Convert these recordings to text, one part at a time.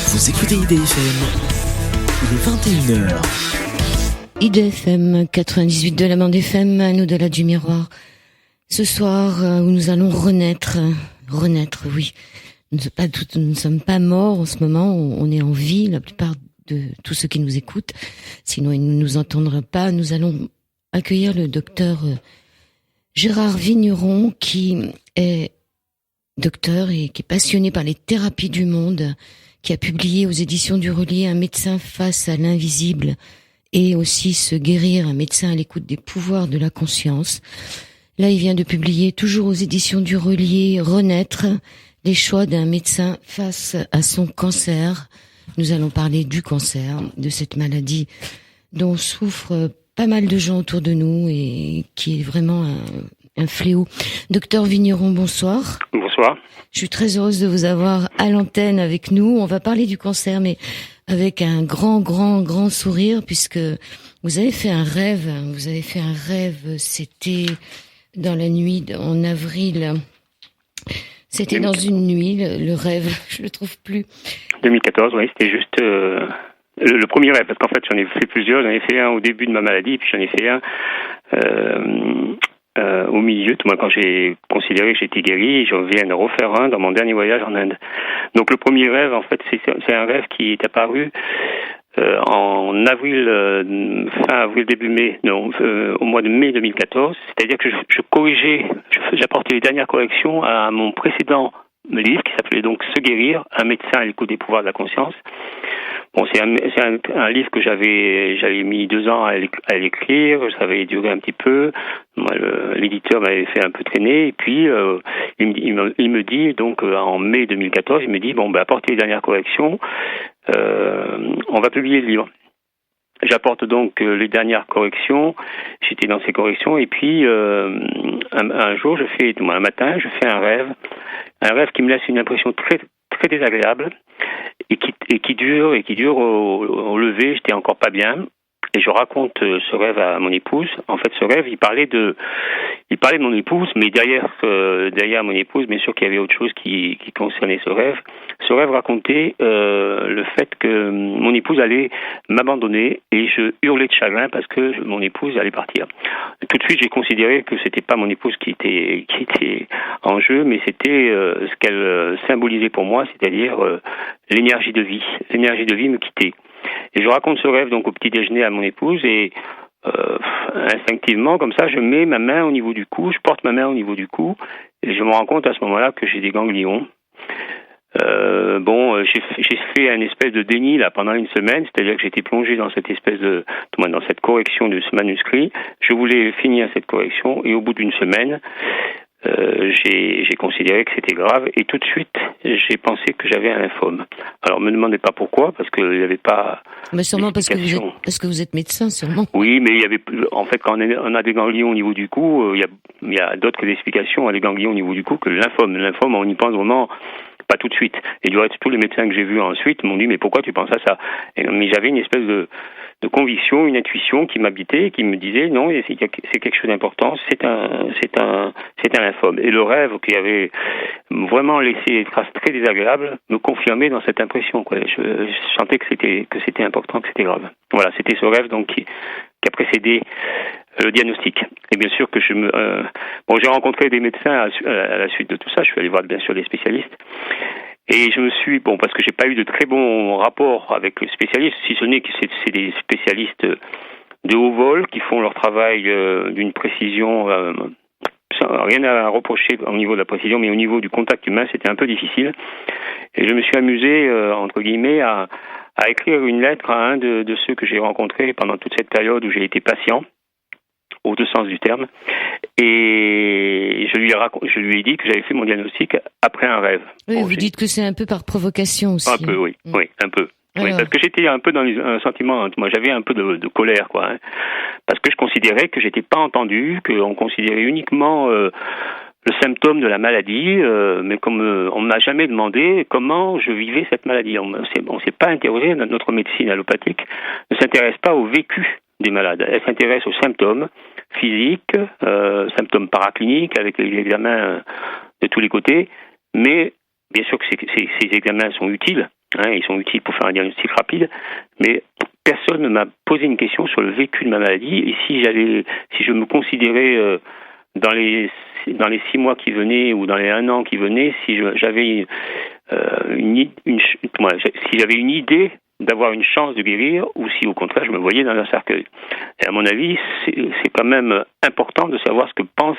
Vous écoutez IDFM, il est 21h. IDFM 98 de la bande FM, à nous de la du miroir. Ce soir, où nous allons renaître, oui. Nous ne sommes pas morts en ce moment, on est en vie, la plupart de tous ceux qui nous écoutent. Sinon, ils ne nous entendraient pas. Nous allons accueillir le docteur Gérard Vigneron, qui est docteur et qui est passionné par les thérapies du monde, qui a publié aux éditions du Relier Un médecin face à l'invisible et aussi Se guérir, un médecin à l'écoute des pouvoirs de la conscience. Là, il vient de publier, toujours aux éditions du Relier, Renaître, les choix d'un médecin face à son cancer. Nous allons parler du cancer, de cette maladie dont souffrent pas mal de gens autour de nous et qui est vraiment un fléau. Docteur Vigneron, bonsoir. Bonsoir. Je suis très heureuse de vous avoir à l'antenne avec nous. On va parler du cancer, mais avec un grand sourire, puisque vous avez fait un rêve. C'était dans la nuit, en avril. C'était dans une nuit, le rêve. Je le trouve plus. 2014, oui, c'était juste le premier rêve, parce qu'en fait, j'en ai fait plusieurs. J'en ai fait un au début de ma maladie, puis j'en ai fait un au milieu, tout moins quand j'ai considéré que j'étais guéri, je viens de refaire un dans mon dernier voyage en Inde. Donc le premier rêve, en fait, c'est un rêve qui est apparu en avril, fin avril, début mai, au mois de mai 2014. C'est-à-dire que je corrigeais, j'apportais les dernières corrections à mon précédent livre qui s'appelait donc Se guérir, un médecin à l'écoute des pouvoirs de la conscience. Bon, c'est un livre que j'avais mis 2 ans à l'écrire, ça avait duré un petit peu. Moi, l'éditeur m'avait fait un peu traîner, et puis il me dit, donc en mai 2014, il me dit, bon, apportez les dernières corrections, on va publier le livre. J'apporte donc les dernières corrections, j'étais dans ces corrections, et puis un jour, un matin, je fais un rêve qui me laisse une impression très, très désagréable, et qui dure au lever. J'étais encore pas bien, et je raconte ce rêve à mon épouse. En fait, ce rêve, il parlait de mon épouse, mais derrière mon épouse, bien sûr qu'il y avait autre chose qui concernait ce rêve. Ce rêve racontait le fait que mon épouse allait m'abandonner, et je hurlais de chagrin parce que mon épouse allait partir. Tout de suite, j'ai considéré que c'était pas mon épouse qui était en jeu, mais c'était ce qu'elle symbolisait pour moi, c'est-à-dire l'énergie de vie. L'énergie de vie me quittait. Et je raconte ce rêve donc au petit déjeuner à mon épouse, et instinctivement, comme ça, je mets ma main au niveau du cou, je porte ma main au niveau du cou, et je me rends compte à ce moment-là que j'ai des ganglions. J'ai fait un espèce de déni là pendant une semaine, c'est-à-dire que j'étais plongé dans cette dans cette correction de ce manuscrit. Je voulais finir cette correction, et au bout d'une semaine, j'ai considéré que c'était grave, et tout de suite j'ai pensé que j'avais un lymphome. Alors me demandez pas pourquoi, parce qu'il n'y avait pas. Mais sûrement parce que vous êtes médecin, sûrement. Oui, mais il y avait, en fait, quand on a des ganglions au niveau du cou, il y a d'autres explications à des ganglions au niveau du cou que le lymphome. Le lymphome, on y pense vraiment pas tout de suite. Et du reste, tous les médecins que j'ai vus ensuite m'ont dit, mais pourquoi tu penses à ça? Mais j'avais une espèce de conviction, une intuition qui m'habitait et qui me disait non, c'est quelque chose d'important, c'est un lymphome. Et le rêve qui avait vraiment laissé des traces très désagréables me confirmait dans cette impression, quoi. Je sentais que c'était important, que c'était grave. Voilà, c'était ce rêve donc qui a précédé le diagnostic. Et bien sûr que j'ai rencontré des médecins à la suite de tout ça. Je suis allé voir bien sûr les spécialistes. Et je me suis, parce que j'ai pas eu de très bons rapports avec le spécialiste, si ce n'est que c'est des spécialistes de haut vol qui font leur travail d'une précision, rien à reprocher au niveau de la précision, mais au niveau du contact humain, c'était un peu difficile. Et je me suis amusé, entre guillemets, à écrire une lettre à un de ceux que j'ai rencontrés pendant toute cette période où j'ai été patient, au deux sens du terme, et je lui ai dit que j'avais fait mon diagnostic après un rêve. Oui, vous dites que c'est un peu par provocation aussi. Un peu, oui, oui, un peu. Oui, parce que j'étais un peu dans un sentiment, moi j'avais un peu de colère, quoi, hein, parce que je considérais que j'étais pas entendu, qu'on considérait uniquement le symptôme de la maladie, mais comme on m'a jamais demandé comment je vivais cette maladie. On s'est pas interrogé, notre médecine allopathique ne s'intéresse pas au vécu des malades. Elle s'intéresse aux symptômes physiques, symptômes paracliniques avec les examens de tous les côtés, mais bien sûr que ces examens sont utiles, Ils sont utiles pour faire un diagnostic rapide, mais personne ne m'a posé une question sur le vécu de ma maladie. Et si je me considérais dans les 6 mois qui venaient ou dans les 1 an qui venaient, si j'avais si j'avais une idée d'avoir une chance de guérir, ou si au contraire je me voyais dans un cercueil. Et à mon avis, c'est quand même important de savoir ce que pense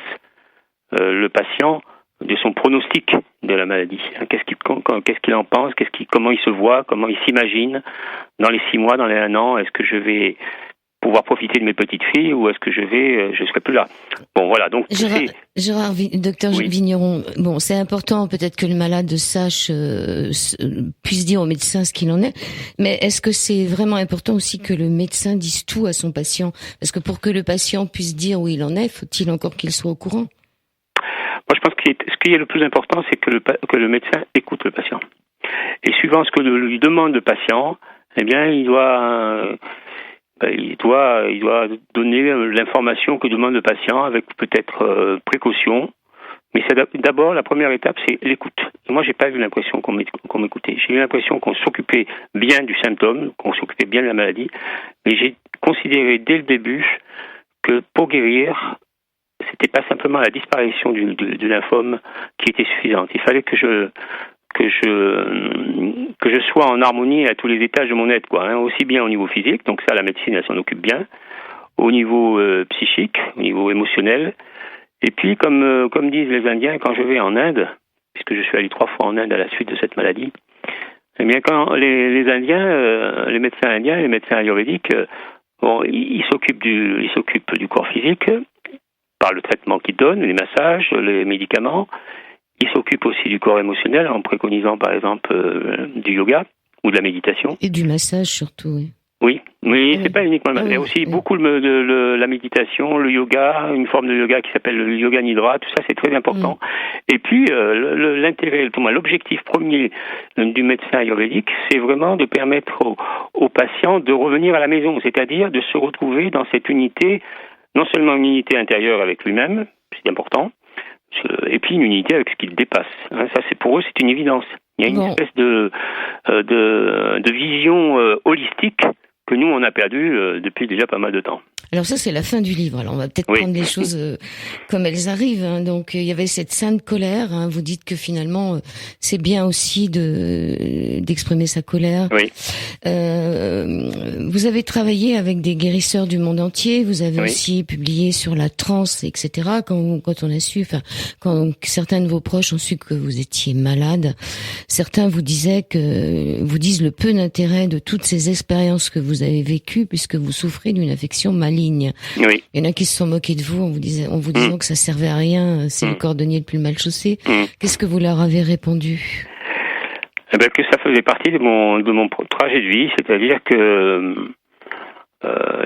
le patient de son pronostic de la maladie. Qu'est-ce qu'il en pense, comment il se voit, comment il s'imagine dans les 6 mois, dans les 1 an. Est-ce que je vais pouvoir profiter de mes petites filles ou est-ce que je serai plus là? Bon, voilà. Donc, Gérard, docteur Oui. Vigneron, bon, c'est important peut-être que le malade sache, puisse dire au médecin ce qu'il en est, mais est-ce que c'est vraiment important aussi que le médecin dise tout à son patient? Parce que pour que le patient puisse dire où il en est, faut-il encore qu'il soit au courant? Moi, je pense que ce qui est le plus important, c'est que le médecin écoute le patient. Et suivant ce que lui demande le patient, eh bien, il doit donner l'information que demande le patient avec peut-être précaution. Mais d'abord, la première étape, c'est l'écoute. Et moi, j'ai pas eu l'impression qu'on m'écoutait. J'ai eu l'impression qu'on s'occupait bien du symptôme, qu'on s'occupait bien de la maladie. Mais j'ai considéré dès le début que pour guérir, c'était pas simplement la disparition du lymphome qui était suffisante. Il fallait que je sois en harmonie à tous les étages de mon être, aussi bien au niveau physique, donc ça la médecine elle s'en occupe bien, au niveau psychique, au niveau émotionnel, et puis comme disent les Indiens, quand je vais en Inde, puisque je suis allé 3 fois en Inde à la suite de cette maladie, eh bien quand les Indiens, les médecins indiens, les médecins ayurvédiques, ils s'occupent du corps physique par le traitement qu'ils donnent, les massages, les médicaments. Il s'occupe aussi du corps émotionnel en préconisant par exemple du yoga ou de la méditation. Et du massage surtout, oui. Oui, mais c'est pas uniquement le massage. Il y a aussi beaucoup la méditation, le yoga, une forme de yoga qui s'appelle le yoga nidra, tout ça c'est très important. Et puis l'intérêt, l'objectif premier du médecin ayurvédique, c'est vraiment de permettre aux patients de revenir à la maison, c'est-à-dire de se retrouver dans cette unité, non seulement une unité intérieure avec lui-même, c'est important, et puis une unité avec ce qui le dépasse. Ça, c'est pour eux, c'est une évidence. Il y a une espèce de vision holistique que nous, on a perdu depuis déjà pas mal de temps. Alors ça, c'est la fin du livre. Alors on va peut-être prendre les choses comme elles arrivent. Donc il y avait cette sainte colère. Vous dites que finalement, c'est bien aussi d'exprimer sa colère. Oui. Vous avez travaillé avec des guérisseurs du monde entier. Vous avez aussi publié sur la transe, etc. Quand on a su, quand certains de vos proches ont su que vous étiez malade, certains vous disent le peu d'intérêt de toutes ces expériences que vous avez vécues puisque vous souffrez d'une affection maligne. Oui. Il y en a qui se sont moqués de vous en vous disant que ça servait à rien, c'est le cordonnier le plus mal chaussé. Qu'est-ce que vous leur avez répondu? Que ça faisait partie de mon trajet de vie, c'est-à-dire que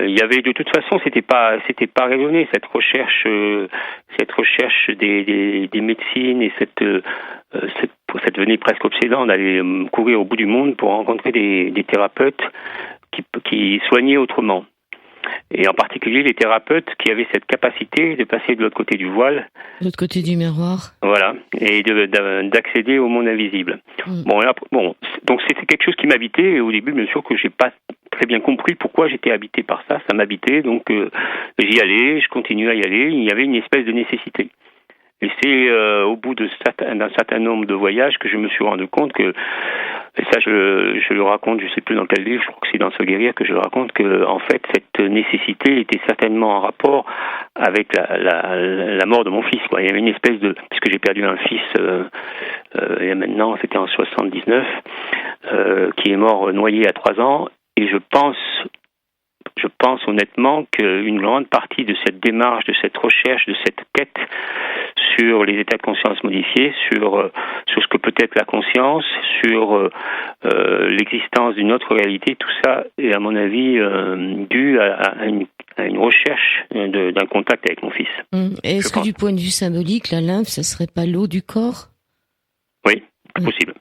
il y avait de toute façon, c'était pas raisonné cette recherche des médecines et ça devenait presque obsédant d'aller courir au bout du monde pour rencontrer des thérapeutes qui soignaient autrement. Et en particulier les thérapeutes qui avaient cette capacité de passer de l'autre côté du voile. De l'autre côté du miroir. Voilà. Et d'accéder au monde invisible. Donc c'était quelque chose qui m'habitait et au début, bien sûr, que j'ai pas très bien compris pourquoi j'étais habité par ça. Ça m'habitait, donc j'y allais, je continue à y aller. Il y avait une espèce de nécessité. Et c'est au bout d'un certain nombre de voyages que je me suis rendu compte que, et ça je le raconte, je sais plus dans quel livre, je crois que c'est dans Se guérir que je le raconte, que en fait cette nécessité était certainement en rapport avec la mort de mon fils. Il y avait une espèce puisque j'ai perdu un fils il y a maintenant, c'était en 79, qui est mort noyé à 3 ans, et je pense honnêtement qu'une grande partie de cette démarche, de cette recherche, de cette quête sur les états de conscience modifiés, sur ce que peut être la conscience, sur l'existence d'une autre réalité, tout ça est à mon avis dû à une recherche d'un contact avec mon fils. Et est-ce que du point de vue symbolique, la lymphe, ça serait pas l'eau du corps? Oui. Possible.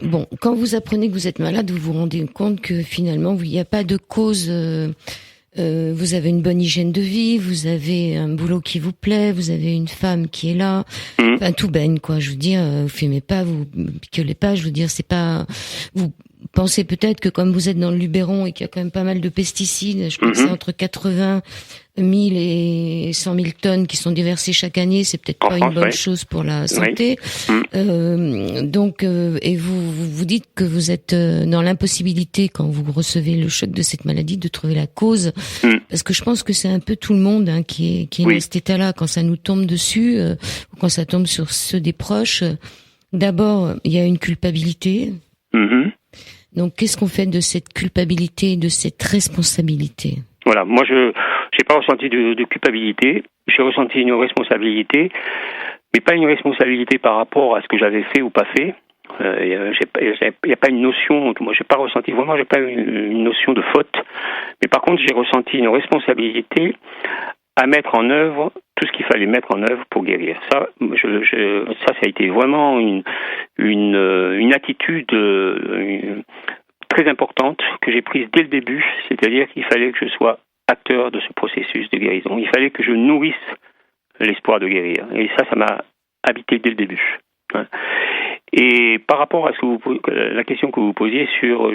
Bon, quand vous apprenez que vous êtes malade, vous vous rendez compte que finalement, il n'y a pas de cause vous avez une bonne hygiène de vie, vous avez un boulot qui vous plaît, vous avez une femme qui est là, enfin tout baigne quoi. Je veux dire, vous fumez pas, vous picolez pas. Je veux dire, c'est pas. Vous pensez peut-être que comme vous êtes dans le Luberon et qu'il y a quand même pas mal de pesticides, je crois que c'est entre 80 000 et 100 000 tonnes qui sont déversées chaque année, c'est peut-être pas une bonne chose pour la santé. Donc, et vous dites que vous êtes dans l'impossibilité quand vous recevez le choc de cette maladie de trouver la cause, parce que je pense que c'est un peu tout le monde qui est dans cet état-là quand ça nous tombe dessus, ou quand ça tombe sur ceux des proches. D'abord, il y a une culpabilité. Donc, qu'est-ce qu'on fait de cette culpabilité, de cette responsabilité ? Voilà, moi je n'ai pas ressenti de culpabilité, j'ai ressenti une responsabilité, mais pas une responsabilité par rapport à ce que j'avais fait ou pas fait. Il n'y a pas une notion, moi j'ai pas ressenti vraiment, j'ai pas une notion de faute, mais par contre j'ai ressenti une responsabilité à mettre en œuvre tout ce qu'il fallait mettre en œuvre pour guérir. Ça a été vraiment une attitude très importante que j'ai prise dès le début, c'est-à-dire qu'il fallait que je sois acteur de ce processus de guérison. Il fallait que je nourrisse l'espoir de guérir. Et ça m'a habité dès le début. Et par rapport à la question que vous posiez sur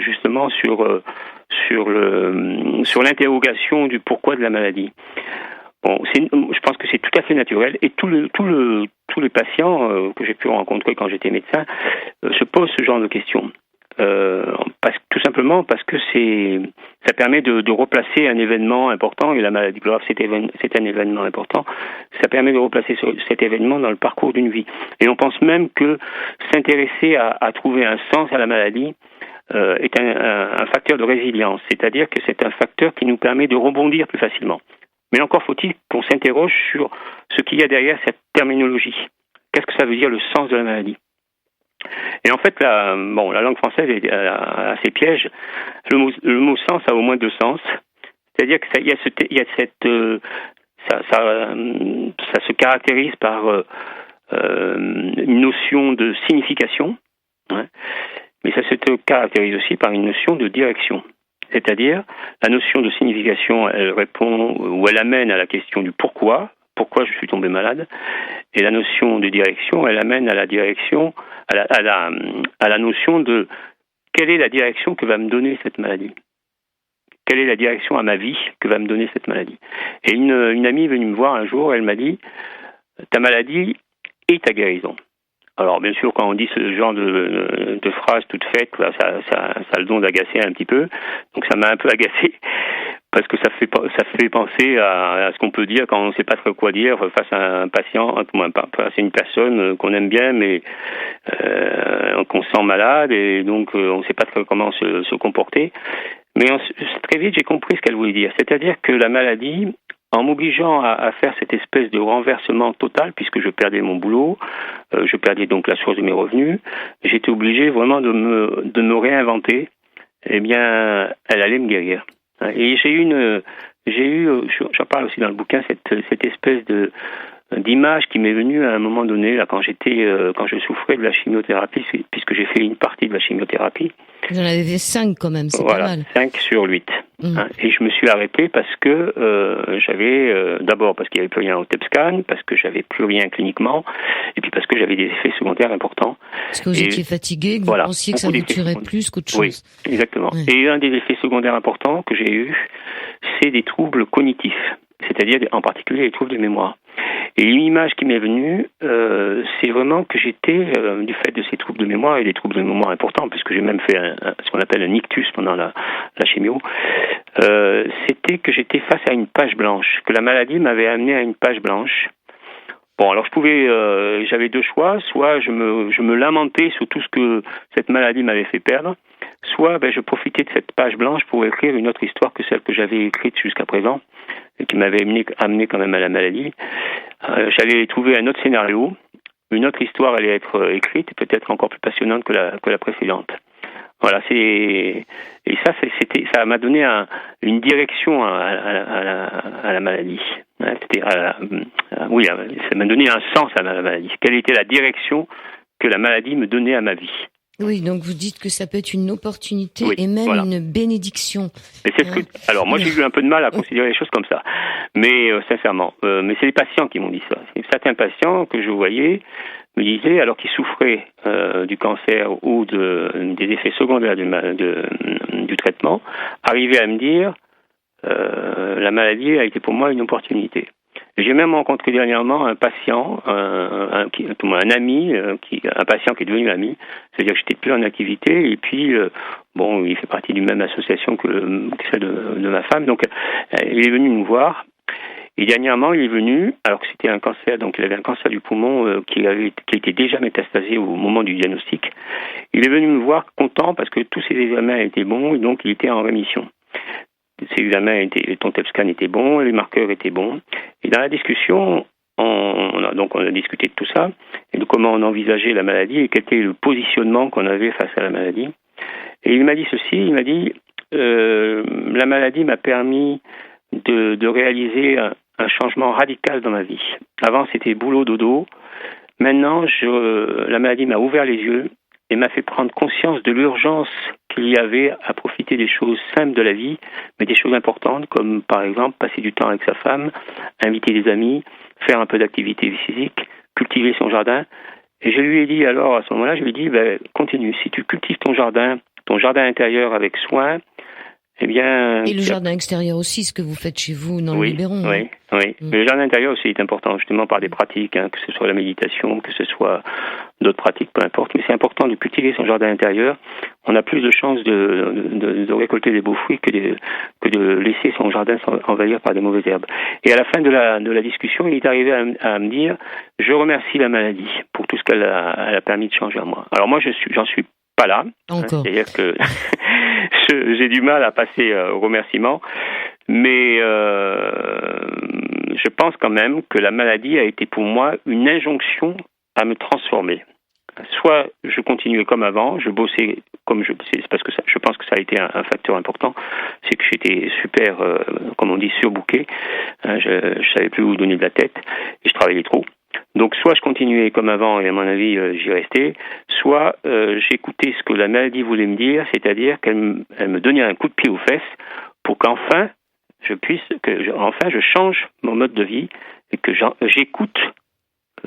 l'interrogation du pourquoi de la maladie. Bon, je pense que c'est tout à fait naturel et tous les patients que j'ai pu rencontrer quand j'étais médecin se posent ce genre de questions. Tout simplement parce que ça permet de replacer un événement important, et la maladie grave c'est un événement important. Ça permet de replacer cet événement dans le parcours d'une vie. Et on pense même que s'intéresser à trouver un sens à la maladie est un facteur de résilience, c'est-à-dire que c'est un facteur qui nous permet de rebondir plus facilement. Mais encore faut-il qu'on s'interroge sur ce qu'il y a derrière cette terminologie. Qu'est-ce que ça veut dire le sens de la maladie ? Et en fait, la langue française a ses pièges. Le mot sens a au moins deux sens. C'est-à-dire que ça se caractérise par une notion de signification, mais ça se caractérise aussi par une notion de direction. C'est-à-dire, la notion de signification, elle répond ou elle amène à la question du pourquoi je suis tombé malade, et la notion de direction, elle amène à la direction, à la notion de quelle est la direction que va me donner cette maladie. Quelle est la direction à ma vie que va me donner cette maladie. Et une amie est venue me voir un jour, elle m'a dit, ta maladie est ta guérison. Alors, bien sûr, quand on dit ce genre de phrase toute faite, ça a le don d'agacer un petit peu. Donc, ça m'a un peu agacé, parce que ça fait penser à ce qu'on peut dire quand on ne sait pas trop quoi dire face à un patient, face à une personne qu'on aime bien, mais qu'on sent malade, et donc on ne sait pas trop comment se comporter. Mais très vite, j'ai compris ce qu'elle voulait dire. C'est-à-dire que la maladie, en m'obligeant à faire cette espèce de renversement total, puisque je perdais mon boulot, je perdais donc la source de mes revenus, j'étais obligé vraiment de me réinventer. Eh bien, elle allait me guérir. Et j'en parle aussi dans le bouquin, cette espèce d'image qui m'est venue à un moment donné, là, quand je souffrais de la chimiothérapie, puisque j'ai fait une partie de la chimiothérapie. Vous en avez 5 quand même, c'est pas mal. 5 sur 8. Et je me suis arrêté parce que j'avais, d'abord parce qu'il n'y avait plus rien au TEP-scan, parce que j'avais plus rien cliniquement, et puis parce que j'avais des effets secondaires importants. Parce que vous étiez fatigué, que vous pensiez que ça vous tuerait plus qu'autre chose. Oui, exactement. Ouais. Et un des effets secondaires importants que j'ai eu, c'est des troubles cognitifs, c'est-à-dire en particulier les troubles de mémoire. Et une image qui m'est venue, c'est vraiment que j'étais, du fait de ces troubles de mémoire, et des troubles de mémoire importants, puisque j'ai même fait ce qu'on appelle un ictus pendant la chimio, c'était que j'étais face à une page blanche, que la maladie m'avait amené à une page blanche. Bon, alors j'avais deux choix, soit je me lamentais sur tout ce que cette maladie m'avait fait perdre, soit je profitais de cette page blanche pour écrire une autre histoire que celle que j'avais écrite jusqu'à présent, et qui m'avait amené quand même à la maladie. J'allais trouver un autre scénario, une autre histoire allait être écrite, et peut-être encore plus passionnante que la précédente. Voilà, ça m'a donné une direction à la maladie. Ça m'a donné un sens à la maladie. Quelle était la direction que la maladie me donnait à ma vie? Oui, donc vous dites que ça peut être une opportunité Oui, et même voilà. une bénédiction. Mais c'est ce que... Alors moi j'ai eu un peu de mal à considérer les choses comme ça, mais sincèrement, mais c'est les patients qui m'ont dit ça. C'est certains patients que je voyais me disaient, alors qu'ils souffraient du cancer ou des effets secondaires du traitement, arrivaient à me dire la maladie a été pour moi une opportunité. J'ai même rencontré dernièrement un patient, un ami, un patient qui est devenu ami. C'est-à-dire que j'étais plus en activité et puis bon, il fait partie d'une même association que celle de ma femme. Donc il est venu me voir. Et dernièrement, il est venu, alors que c'était un cancer, donc il avait un cancer du poumon qui était déjà métastasé au moment du diagnostic. Il est venu me voir content parce que tous ses examens étaient bons et donc il était en rémission. Ces examens le TONTEP scan était bon, les marqueurs étaient bons. Et dans la discussion, on a discuté de tout ça et de comment on envisageait la maladie et quel était le positionnement qu'on avait face à la maladie. Et il m'a dit ceci, il m'a dit la maladie m'a permis de réaliser un changement radical dans ma vie. Avant, c'était boulot, dodo. Maintenant, la maladie m'a ouvert les yeux et m'a fait prendre conscience de l'urgence qu'il y avait à profiter des choses simples de la vie, mais des choses importantes, comme par exemple passer du temps avec sa femme, inviter des amis, faire un peu d'activité physique, cultiver son jardin. Et je lui ai dit alors, à ce moment-là, je lui ai dit, continue, si tu cultives ton jardin intérieur avec soin, eh bien... Et le jardin extérieur aussi, ce que vous faites chez vous dans le Luberon. Oui. Mais le jardin intérieur aussi est important, justement par des pratiques, que ce soit la méditation, que ce soit d'autres pratiques, peu importe. Mais c'est important de cultiver son jardin intérieur. On a plus de chances de récolter des beaux fruits que de laisser son jardin envahir par des mauvaises herbes. Et à la fin de la discussion, il est arrivé à me dire « Je remercie la maladie pour tout ce qu'elle a permis de changer en moi ». Alors moi, j'en suis pas là. C'est-à-dire que j'ai du mal à passer au remerciement, mais je pense quand même que la maladie a été pour moi une injonction à me transformer. Soit je continuais comme avant, je bossais comme c'est parce que je pense que ça a été un facteur important, c'est que j'étais super, comme on dit, surbooké, je savais plus où donner de la tête et je travaillais trop. Donc soit je continuais comme avant et à mon avis j'y restais, soit j'écoutais ce que la maladie voulait me dire, c'est-à-dire qu'elle me donnait un coup de pied aux fesses pour qu'enfin je change mon mode de vie et que j'écoute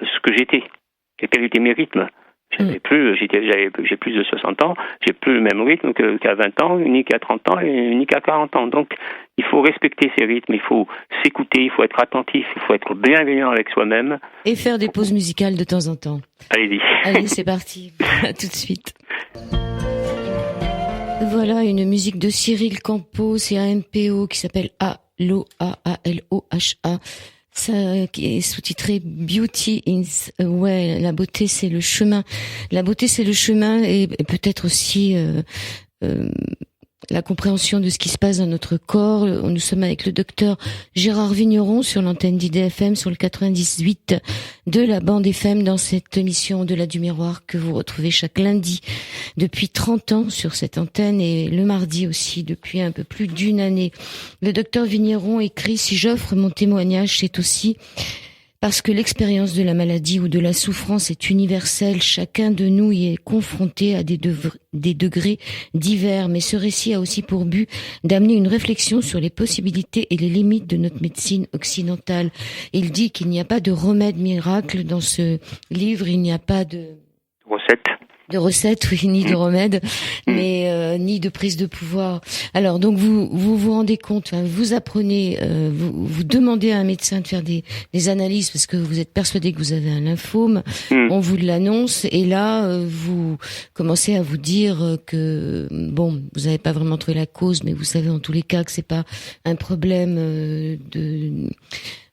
ce que j'étais et quels étaient mes rythmes. J'ai plus de 60 ans, j'ai plus le même rythme qu'à 20 ans, ni qu'à 30 ans, ni qu'à 40 ans. Donc, il faut respecter ces rythmes, il faut s'écouter, il faut être attentif, il faut être bienveillant avec soi-même. Et faire des pauses musicales de temps en temps. Allez-y. Allez, c'est parti. À tout de suite. Voilà une musique de Cyril Campos et AMPO qui s'appelle Aloha. Ça, qui est sous-titré Beauty is a Way. La beauté, c'est le chemin. La beauté, c'est le chemin et peut-être aussi la compréhension de ce qui se passe dans notre corps. Nous sommes avec le docteur Gérard Vigneron sur l'antenne d'IDFM sur le 98 de la bande FM dans cette émission au-delà du miroir que vous retrouvez chaque lundi depuis 30 ans sur cette antenne et le mardi aussi depuis un peu plus d'une année. Le docteur Vigneron écrit « Si j'offre mon témoignage, c'est aussi parce que l'expérience de la maladie ou de la souffrance est universelle, chacun de nous y est confronté à des degrés divers, mais ce récit a aussi pour but d'amener une réflexion sur les possibilités et les limites de notre médecine occidentale. Il dit qu'il n'y a pas de remède miracle dans ce livre, il n'y a pas de recettes, oui, ni de remèdes, mais ni de prise de pouvoir. Alors donc vous rendez compte, vous apprenez, vous demandez à un médecin de faire des analyses parce que vous êtes persuadé que vous avez un lymphome, on vous l'annonce et là vous commencez à vous dire que bon, vous n'avez pas vraiment trouvé la cause, mais vous savez en tous les cas que c'est pas un problème de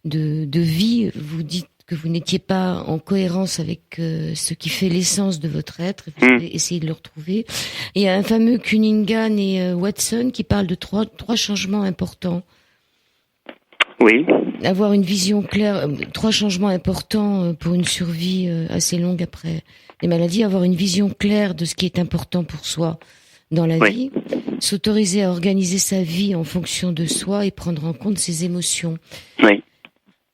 vie. Vous dites que vous n'étiez pas en cohérence avec ce qui fait l'essence de votre être, et vous avez essayé de le retrouver. Et il y a un fameux Cunningham et Watson qui parlent de trois changements importants. Oui. Avoir une vision claire, 3 changements importants pour une survie assez longue après les maladies, avoir une vision claire de ce qui est important pour soi dans la vie, s'autoriser à organiser sa vie en fonction de soi et prendre en compte ses émotions. Oui.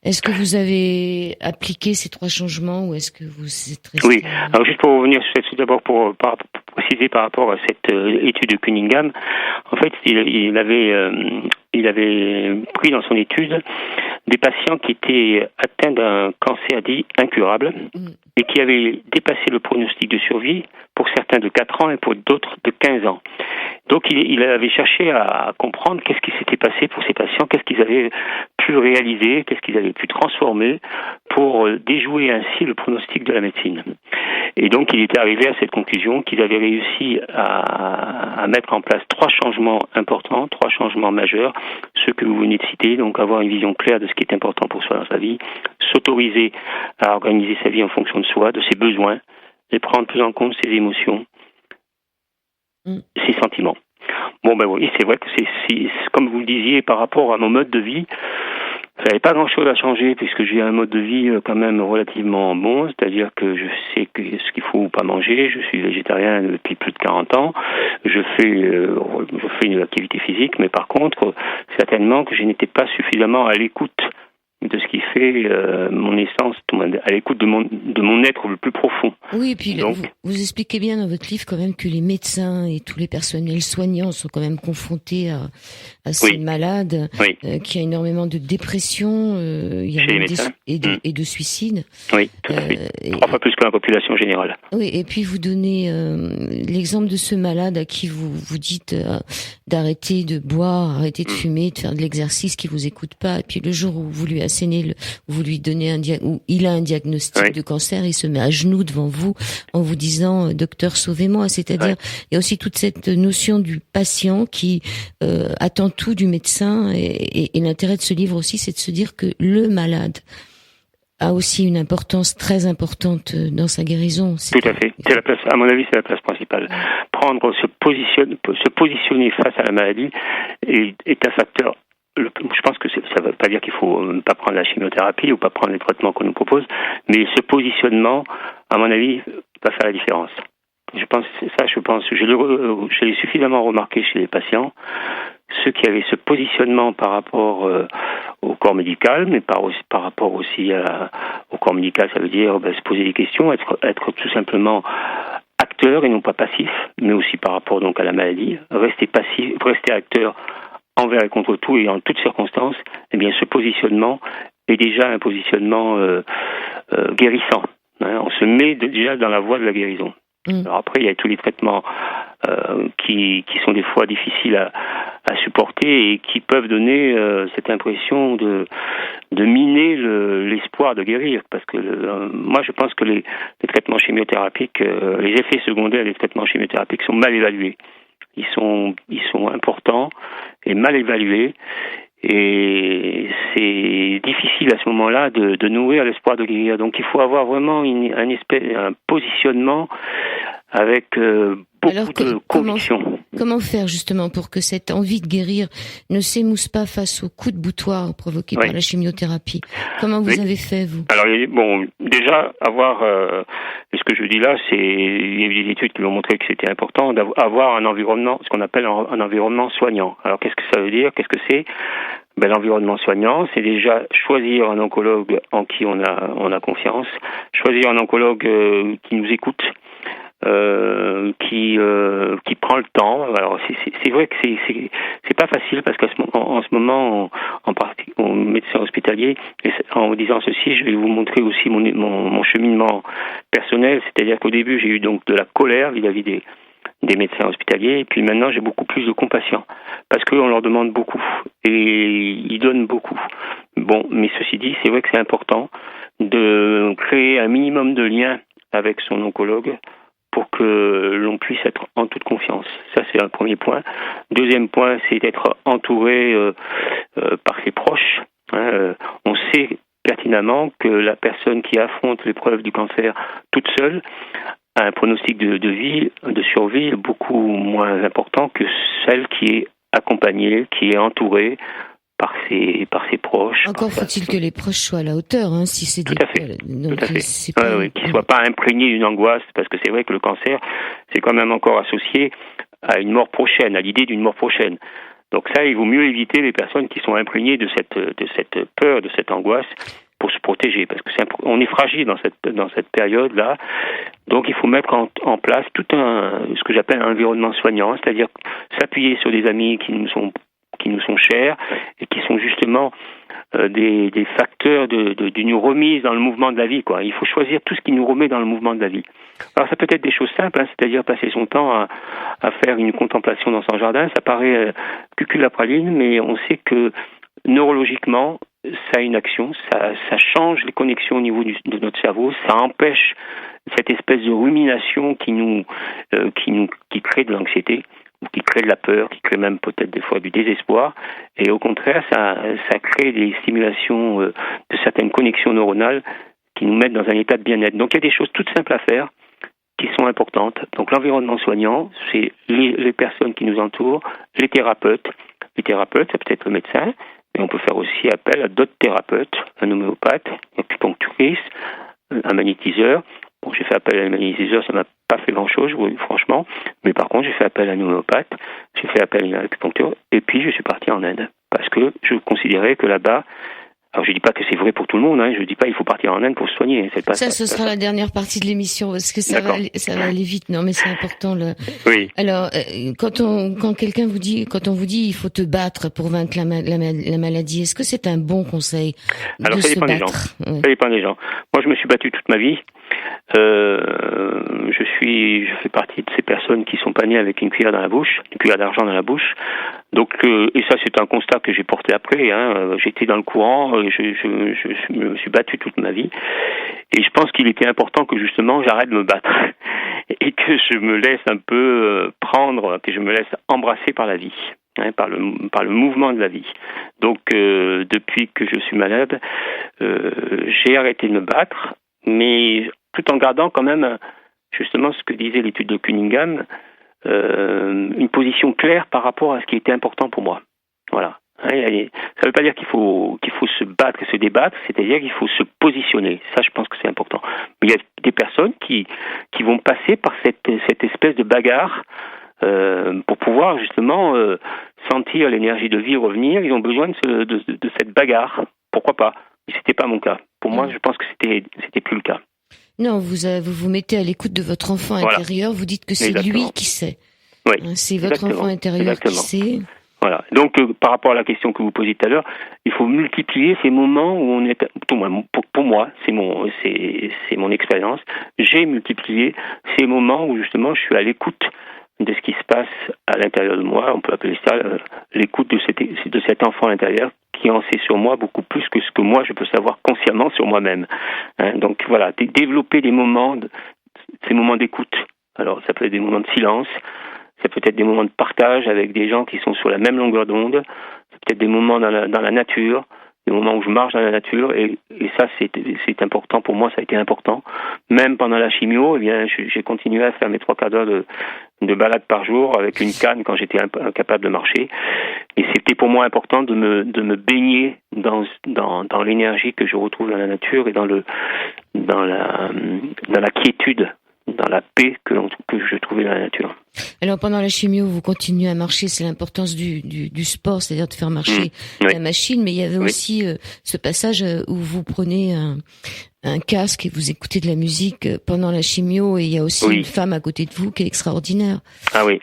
Est-ce que vous avez appliqué ces 3 changements ou est-ce que vous êtes resté... Oui, alors juste pour revenir tout d'abord pour préciser par rapport à cette étude de Cunningham. En fait, il avait pris dans son étude des patients qui étaient atteints d'un cancer dit incurable et qui avaient dépassé le pronostic de survie, pour certains de 4 ans et pour d'autres de 15 ans. Donc il avait cherché à comprendre qu'est-ce qui s'était passé pour ces patients, qu'est-ce qu'ils avaient pu réaliser, qu'est-ce qu'ils avaient pu transformer pour déjouer ainsi le pronostic de la médecine. Et donc il était arrivé à cette conclusion qu'ils avaient réussi à mettre en place 3 changements importants, 3 changements majeurs, ceux que vous venez de citer, donc avoir une vision claire de ce qui est important pour soi dans sa vie, s'autoriser à organiser sa vie en fonction de soi, de ses besoins, et prendre plus en compte ses émotions, ses sentiments. Bon, ben oui, c'est vrai que c'est comme vous le disiez, par rapport à mon mode de vie, ça n'avait pas grand-chose à changer, puisque j'ai un mode de vie quand même relativement bon, c'est-à-dire que je sais ce qu'il faut ou pas manger, je suis végétarien depuis plus de 40 ans, je fais une activité physique, mais par contre, certainement que je n'étais pas suffisamment à l'écoute de ce qui fait mon essence, à l'écoute de mon être le plus profond. Oui, et puis donc, vous expliquez bien dans votre livre quand même que les médecins et tous les personnels soignants sont quand même confrontés à ces malades, qu'il y a énormément de dépression, il y a et de suicide. Oui, tout à fait. 3 fois plus que la population générale. Oui, et puis vous donnez l'exemple de ce malade à qui vous dites d'arrêter de boire, arrêter de fumer, de faire de l'exercice, qui vous écoute pas, et puis le jour où vous lui vous lui donnez où il a un diagnostic de cancer, il se met à genoux devant vous en vous disant docteur, sauvez-moi. C'est-à-dire il y a aussi toute cette notion du patient qui attend tout du médecin, et l'intérêt de ce livre aussi, c'est de se dire que le malade a aussi une importance très importante dans sa guérison. Tout à fait. C'est la place, à mon avis, c'est la place principale. Se positionner face à la maladie est un facteur. Je pense que ça ne veut pas dire qu'il faut pas prendre la chimiothérapie ou pas prendre les traitements qu'on nous propose, mais ce positionnement, à mon avis, va faire la différence. Je l'ai suffisamment remarqué chez les patients, ceux qui avaient ce positionnement par rapport au corps médical, mais par rapport aussi au corps médical, ça veut dire se poser des questions, être tout simplement acteur et non pas passif, mais aussi par rapport donc à la maladie, rester acteur envers et contre tout et en toutes circonstances. Eh bien, ce positionnement est déjà un positionnement guérissant. On se met déjà dans la voie de la guérison. Alors après, il y a tous les traitements qui sont des fois difficiles à supporter et qui peuvent donner cette impression de miner l'espoir de guérir. Parce que moi, je pense que les traitements chimiothérapiques, les effets secondaires des traitements chimiothérapiques sont mal évalués. Ils sont importants et mal évalués. Et c'est difficile à ce moment-là de nourrir l'espoir de guérir. Donc il faut avoir vraiment un positionnement avec beaucoup de conviction. Comment faire justement pour que cette envie de guérir ne s'émousse pas face aux coups de boutoir provoqués par la chimiothérapie? Comment vous avez fait, vous? Alors déjà ce que je dis là, il y a eu des études qui ont montré que c'était important d'avoir un environnement, ce qu'on appelle un environnement soignant. Alors qu'est-ce que ça veut dire? Qu'est-ce que c'est? L'environnement soignant, c'est déjà choisir un oncologue en qui on a confiance, choisir un oncologue qui nous écoute, qui prend le temps. Alors c'est vrai que c'est pas facile, parce qu'en ce moment, en particulier, en médecin hospitalier, en vous disant ceci, je vais vous montrer aussi mon cheminement personnel. C'est-à-dire qu'au début, j'ai eu donc de la colère vis-à-vis des médecins hospitaliers, et puis maintenant j'ai beaucoup plus de compassion, parce qu'on leur demande beaucoup et ils donnent beaucoup. Bon, mais ceci dit, c'est vrai que c'est important de créer un minimum de lien avec son oncologue pour que l'on puisse être en toute confiance. Ça, c'est un premier point. Deuxième point, c'est d'être entouré par ses proches. On sait pertinemment que la personne qui affronte l'épreuve du cancer toute seule a un pronostic de survie beaucoup moins important que celle qui est accompagnée, qui est entourée par ses proches. Encore faut-il que les proches soient à la hauteur, si c'est tout à fait. Qu'ils ne soient pas imprégnés d'une angoisse, parce que c'est vrai que le cancer, c'est quand même encore associé à une mort prochaine, à l'idée d'une mort prochaine. Donc ça, il vaut mieux éviter les personnes qui sont imprégnées de cette peur, de cette angoisse, pour se protéger, parce que on est fragile dans cette période-là. Donc il faut mettre en place tout ce que j'appelle un environnement soignant, c'est-à-dire s'appuyer sur des amis qui nous sont chers et qui sont justement des facteurs d'une remise dans le mouvement de la vie, quoi. Il faut choisir tout ce qui nous remet dans le mouvement de la vie. Alors ça peut être des choses simples, c'est-à-dire passer son temps à faire une contemplation dans son jardin. Ça paraît cuculapraline, mais on sait que neurologiquement, ça a une action, ça change les connexions au niveau de notre cerveau, ça empêche cette espèce de rumination qui crée de l'anxiété, ou qui crée de la peur, qui crée même peut-être des fois du désespoir. Et au contraire, ça crée des stimulations de certaines connexions neuronales qui nous mettent dans un état de bien-être. Donc il y a des choses toutes simples à faire qui sont importantes. Donc l'environnement soignant, c'est les personnes qui nous entourent, les thérapeutes. Les thérapeutes, ça peut être le médecin, mais on peut faire aussi appel à d'autres thérapeutes, un homéopathe, un acupuncturiste, un magnétiseur. Bon, j'ai fait appel à un magnétiseur, ça m'a pas fait grand-chose, franchement. Mais par contre, j'ai fait appel à un homéopathe, j'ai fait appel à une acupuncture, et puis je suis parti en Inde. Parce que je considérais que là-bas, alors je dis pas que c'est vrai pour tout le monde, je dis pas il faut partir en Inde pour se soigner. C'est pas ça, ce sera la dernière partie de l'émission, parce que ça va aller vite. Non, mais c'est important. Oui. Alors, quand on vous dit il faut te battre pour vaincre la maladie, est-ce que c'est un bon conseil de se battre? Ça dépend des gens. Moi, je me suis battu toute ma vie. Je fais partie de ces personnes qui sont pas nées avec une cuillère dans la bouche, une cuillère d'argent dans la bouche. Donc, et ça, c'est un constat que j'ai porté après. J'étais dans le courant, je me suis battu toute ma vie. Et je pense qu'il était important que justement j'arrête de me battre et que je me laisse un peu prendre, que je me laisse embrasser par la vie. Par le mouvement de la vie. Donc, depuis que je suis malade, j'ai arrêté de me battre, mais tout en gardant quand même, justement, ce que disait l'étude de Cunningham, une position claire par rapport à ce qui était important pour moi. Voilà. Ça ne veut pas dire qu'il faut se battre et se débattre, c'est-à-dire qu'il faut se positionner. Ça, je pense que c'est important. Mais il y a des personnes qui vont passer par cette espèce de bagarre pour pouvoir justement sentir l'énergie de vie revenir. Ils ont besoin de cette bagarre. Pourquoi pas? Mais c'était pas mon cas. Pour moi, je pense que c'était plus le cas. Non, vous vous mettez à l'écoute de votre enfant intérieur. Vous dites que c'est lui qui sait. Oui. C'est votre enfant intérieur qui sait. Voilà. Donc, par rapport à la question que vous posiez tout à l'heure, il faut multiplier ces moments où on est. Pour moi, c'est mon expérience. J'ai multiplié ces moments où justement je suis à l'écoute de ce qui se passe à l'intérieur de moi. On peut appeler ça l'écoute de cet enfant à l'intérieur qui en sait sur moi beaucoup plus que ce que moi je peux savoir consciemment sur moi-même. Donc voilà, développer ces moments d'écoute. Alors ça peut être des moments de silence, ça peut être des moments de partage avec des gens qui sont sur la même longueur d'onde, ça peut être des moments dans la nature, des moments où je marche dans la nature, et ça c'est important pour moi, ça a été important. Même pendant la chimio, j'ai continué à faire mes 3 quarts d'heure de balade par jour avec une canne quand j'étais incapable de marcher. Et c'était pour moi important de me baigner dans l'énergie que je retrouve dans la nature et dans la quiétude, dans la paix que je trouvais dans la nature. Alors pendant la chimio, vous continuez à marcher, c'est l'importance du sport, c'est-à-dire de faire marcher la machine, mais il y avait aussi ce passage où vous prenez un casque et vous écoutez de la musique pendant la chimio, et il y a aussi une femme à côté de vous qui est extraordinaire. Ah oui,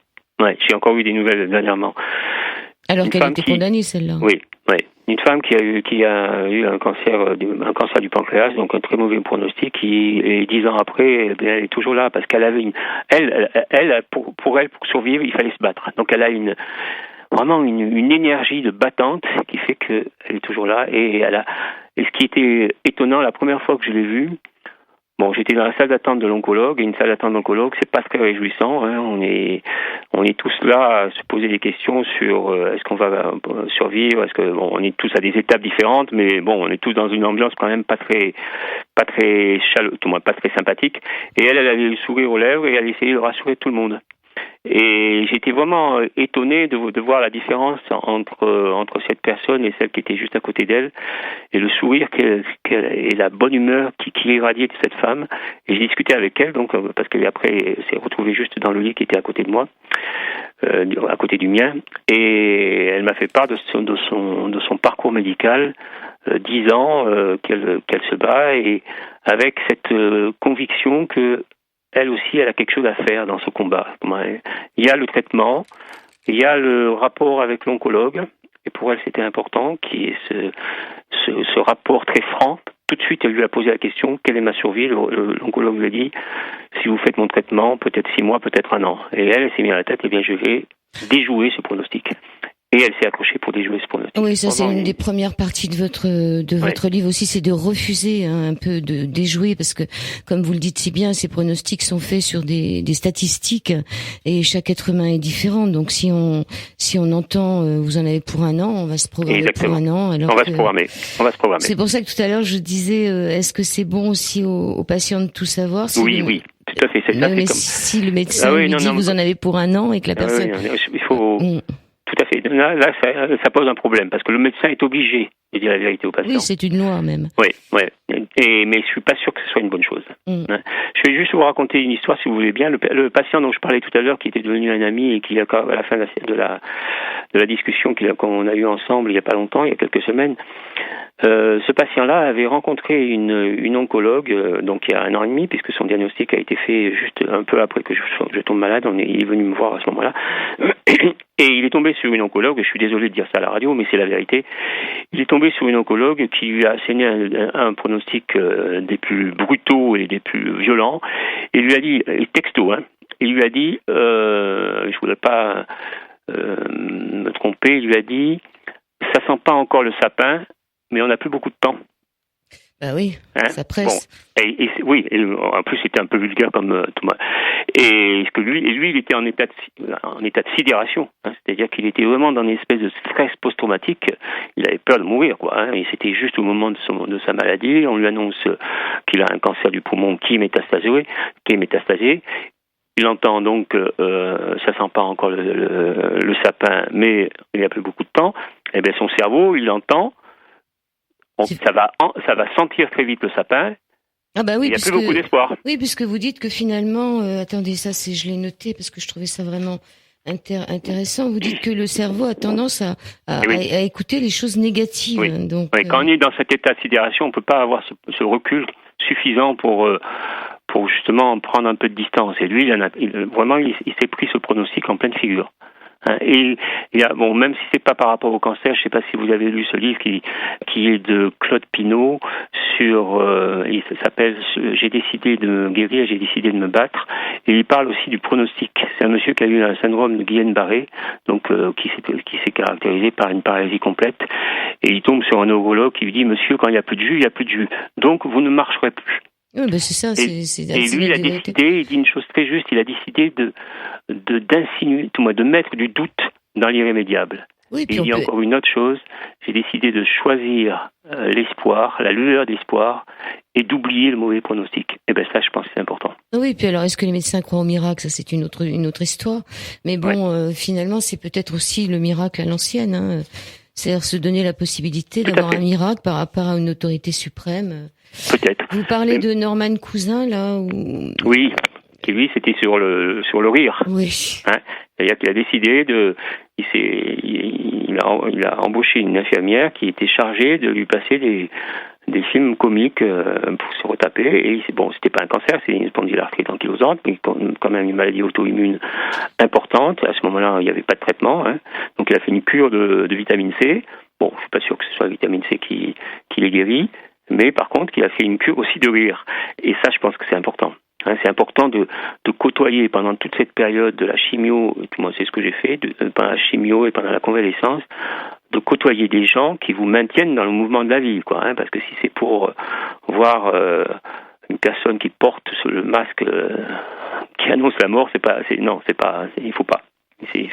j'ai encore eu des nouvelles dernièrement. Alors qu'elle était condamnée, celle-là. Oui. Une femme qui a eu un cancer du pancréas, donc un très mauvais pronostic, et 10 ans après, elle est toujours là, parce qu'elle avait pour survivre, il fallait se battre. Donc elle a vraiment une énergie de battante qui fait qu'elle est toujours là, et ce qui était étonnant, la première fois que je l'ai vue, bon, j'étais dans la salle d'attente de l'oncologue, et une salle d'attente d'oncologue, c'est pas très réjouissant, on est tous là à se poser des questions sur est-ce qu'on va survivre, on est tous à des étapes différentes, mais bon, on est tous dans une ambiance quand même pas très chaleureuse, tout le monde pas très sympathique, et elle avait le sourire aux lèvres, et elle essayait de rassurer tout le monde. Et j'étais vraiment étonné de voir la différence entre cette personne et celle qui était juste à côté d'elle, et le sourire et la bonne humeur qui irradiait de cette femme. Et j'ai discuté avec elle, donc parce qu'après elle s'est retrouvée juste dans le lit qui était à côté de moi. à côté du mien, et elle m'a fait part de son parcours médical, 10 ans qu'elle se bat, et avec cette conviction que elle aussi, elle a quelque chose à faire dans ce combat. Il y a le traitement, il y a le rapport avec l'oncologue, et pour elle c'était important, qui est ce rapport très franc. Tout de suite, elle lui a posé la question, quelle est ma survie? L'oncologue lui a dit, si vous faites mon traitement, peut-être 6 mois, peut-être 1 an. Et elle s'est mise à la tête, eh bien je vais déjouer ce pronostic. Et elle s'est accrochée pour déjouer ce pronostic. Oui, ça c'est une des premières parties de votre livre aussi, c'est de refuser un peu de déjouer, parce que comme vous le dites si bien, ces pronostics sont faits sur des statistiques et chaque être humain est différent. Donc si on entend vous en avez pour 1 an, on va se programmer. Exactement. Pour 1 an. Alors on va se programmer. C'est pour ça que tout à l'heure je disais, est-ce que c'est bon aussi aux patients de tout savoir? Oui, tout à fait. C'est ça. Mais si le médecin lui dit vous en avez pour 1 an et que la personne... il faut... Tout à fait. Là, ça pose un problème, parce que le médecin est obligé de dire la vérité au patient. Oui, c'est une loi même. Oui. Mais je suis pas sûr que ce soit une bonne chose. Je vais juste vous raconter une histoire, si vous voulez bien. Le patient dont je parlais tout à l'heure, qui était devenu un ami et qui, à la fin de la discussion qu'on a eue ensemble il y a pas longtemps, il y a quelques semaines, ce patient-là avait rencontré une oncologue, donc il y a 1 an et demi, puisque son diagnostic a été fait juste un peu après que je tombe malade. Il est venu me voir à ce moment-là. Et il est tombé sur une oncologue, je suis désolé de dire ça à la radio, mais c'est la vérité. Il est tombé sur une oncologue qui lui a asséné un pronostic des plus brutaux et des plus violents. Il lui a dit, texto, il lui a dit, je voudrais pas me tromper, il lui a dit, ça sent pas encore le sapin, mais on n'a plus beaucoup de temps. Bah oui, ça presse. Bon. En plus c'était un peu vulgaire comme Thomas. Et que lui, il était en état de sidération, c'est-à-dire qu'il était vraiment dans une espèce de stress post-traumatique. Il avait peur de mourir, Et c'était juste au moment de sa maladie, on lui annonce qu'il a un cancer du poumon qui est métastasé. Il entend donc, ça sent pas encore le sapin, mais il n'y a plus beaucoup de temps. Et bien son cerveau, il entend. Ça va sentir très vite le sapin. Ah bah oui, il n'y a plus beaucoup d'espoir. Oui, puisque vous dites que finalement, attendez, je l'ai noté parce que je trouvais ça vraiment intéressant. Vous dites que le cerveau a tendance à écouter les choses négatives. Oui. Donc, quand on est dans cet état de sidération, on peut pas avoir ce recul suffisant pour justement prendre un peu de distance. Et lui, il s'est pris ce pronostic en pleine figure. Et même si c'est pas par rapport au cancer, je sais pas si vous avez lu ce livre qui est de Claude Pinault il s'appelle J'ai décidé de me guérir, j'ai décidé de me battre, et il parle aussi du pronostic. C'est un monsieur qui a eu un syndrome de Guillain-Barré, donc qui s'est caractérisé par une paralysie complète, et il tombe sur un neurologue qui lui dit monsieur, quand il y a plus de jus, il y a plus de jus, donc vous ne marcherez plus. Oui, ben c'est ça. Et lui, il a décidé, il dit une chose très juste, il a décidé de mettre du doute dans l'irrémédiable. Oui, et il dit encore une autre chose, j'ai décidé de choisir l'espoir, la lueur d'espoir, et d'oublier le mauvais pronostic. Et ben ça, je pense que c'est important. Oui, puis alors, est-ce que les médecins croient au miracle? Ça, c'est une autre histoire. Mais bon, finalement, c'est peut-être aussi le miracle à l'ancienne. C'est-à-dire se donner la possibilité d'avoir un miracle par rapport à une autorité suprême. Peut-être. Vous parlez de Norman Cousin, là Oui, qui lui, c'était sur le rire. Oui. C'est-à-dire qu'il a décidé il a embauché une infirmière qui était chargée de lui passer des films comiques pour se retaper. Et c'était pas un cancer, c'est une spondylarthrite ankylosante, mais quand même une maladie auto-immune importante. À ce moment-là, il n'y avait pas de traitement. Donc il a fait une cure de vitamine C. Bon, je suis pas sûr que ce soit la vitamine C qui l'ait guéri, mais par contre, il a fait une cure aussi de rire. Et ça, je pense que c'est important. C'est important de côtoyer pendant toute cette période de la chimio, moi c'est ce que j'ai fait, pendant la chimio et pendant la convalescence, de côtoyer des gens qui vous maintiennent dans le mouvement de la vie, parce que si c'est pour voir une personne qui porte le masque qui annonce la mort, il faut pas. C'est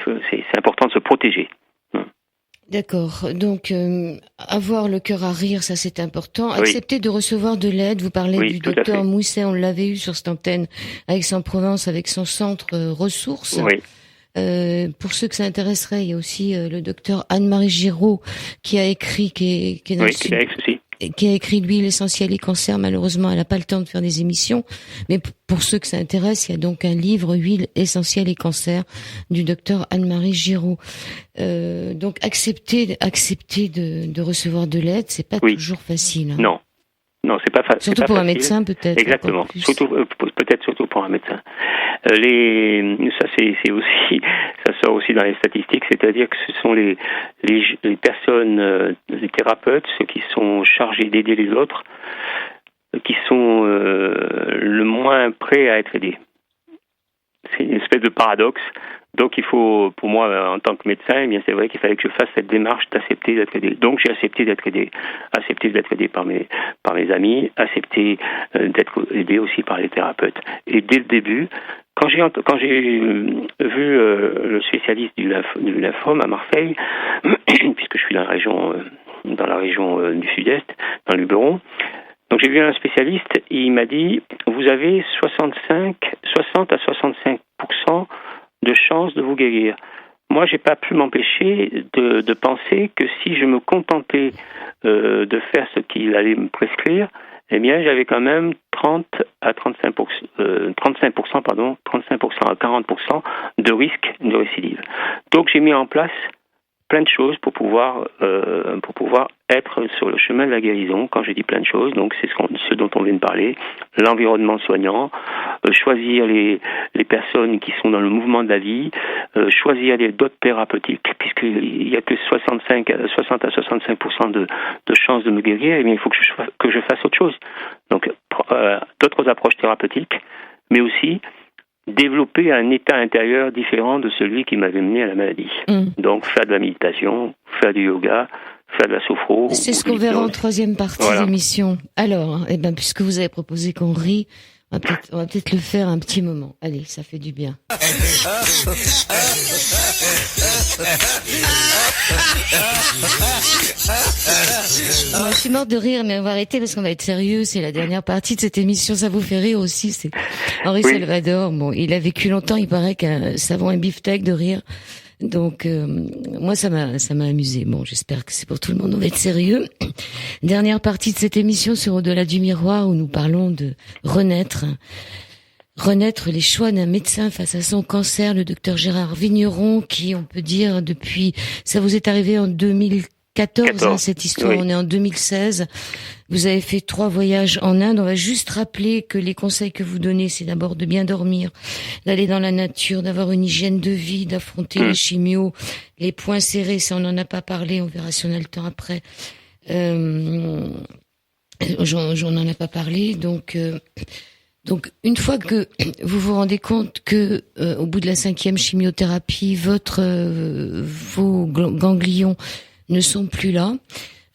important de se protéger. D'accord. Donc, avoir le cœur à rire, ça c'est important. Accepter de recevoir de l'aide. Vous parlez du docteur Mousset, on l'avait eu sur cette antenne à Aix-en-Provence avec son centre ressources. Oui. Pour ceux que ça intéresserait, il y a aussi le docteur Anne-Marie Giraud qui a écrit, qui est dans le sud. qui a écrit lui l'essentiel et cancer. Malheureusement, elle n'a pas le temps de faire des émissions, mais pour ceux que ça intéresse, il y a donc un livre Huile essentielle et cancer du docteur Anne-Marie Giraud. Donc accepter de recevoir de l'aide, c'est pas toujours facile. Hein. Non, c'est pas facile. Surtout pour un médecin, peut-être. Exactement. Surtout pour un médecin. C'est aussi, ça sort aussi dans les statistiques, c'est-à-dire que ce sont les personnes, les thérapeutes, ceux qui sont chargés d'aider les autres, qui sont le moins prêts à être aidés. C'est une espèce de paradoxe. Donc il faut, pour moi, en tant que médecin, eh bien c'est vrai qu'il fallait que je fasse cette démarche d'accepter d'être aidé. Donc j'ai accepté d'être aidé par mes amis, accepté d'être aidé aussi par les thérapeutes. Et dès le début, quand j'ai vu le spécialiste du lymphome à Marseille, puisque je suis dans la région du Sud-Est, dans le Luberon. Donc j'ai vu un spécialiste, il m'a dit vous avez 60 à 65% de chances de vous guérir. Moi, j'ai pas pu m'empêcher de penser que si je me contentais de faire ce qu'il allait me prescrire, eh bien, j'avais quand même 35% à 40% de risque de récidive. Donc, j'ai mis en place plein de choses pour pouvoir être sur le chemin de la guérison. Quand je dis plein de choses, donc c'est ce dont on vient de parler, l'environnement soignant, choisir les personnes qui sont dans le mouvement de la vie, choisir d'autres thérapeutiques, puisqu'il n'y a que 60 à 65% de chances de me guérir, et bien il faut que je fasse autre chose. Donc d'autres approches thérapeutiques, mais aussi développer un état intérieur différent de celui qui m'avait mené à la maladie. Donc faire de la méditation, faire du yoga, faire de la sophro. C'est ce qu'on verra en troisième partie de l'émission. Alors, puisque vous avez proposé qu'on rit, on va peut-être le faire un petit moment. Allez, ça fait du bien. Moi, je suis morte de rire, mais on va arrêter parce qu'on va être sérieux. C'est la dernière partie de cette émission. Ça vous fait rire aussi. C'est Henri Salvador. Bon, il a vécu longtemps. Il paraît qu'un savon un beefsteak de rire. Donc, moi, ça m'a amusé. Bon, j'espère que c'est pour tout le monde. On va être sérieux. Dernière partie de cette émission sur Au-delà du miroir où nous parlons de renaître les choix d'un médecin face à son cancer, le docteur Gérard Vigneron, qui, on peut dire, depuis, ça vous est arrivé en 2014, cette histoire, oui. On est en 2016. Vous avez fait 3 voyages en Inde. On va juste rappeler que les conseils que vous donnez, c'est d'abord de bien dormir, d'aller dans la nature, d'avoir une hygiène de vie, d'affronter les chimios, les poings serrés, ça on n'en a pas parlé, on verra si on a le temps après. J'en en ai pas parlé, donc une fois que vous vous rendez compte que au bout de la 5e chimiothérapie, vos ganglions ne sont plus là,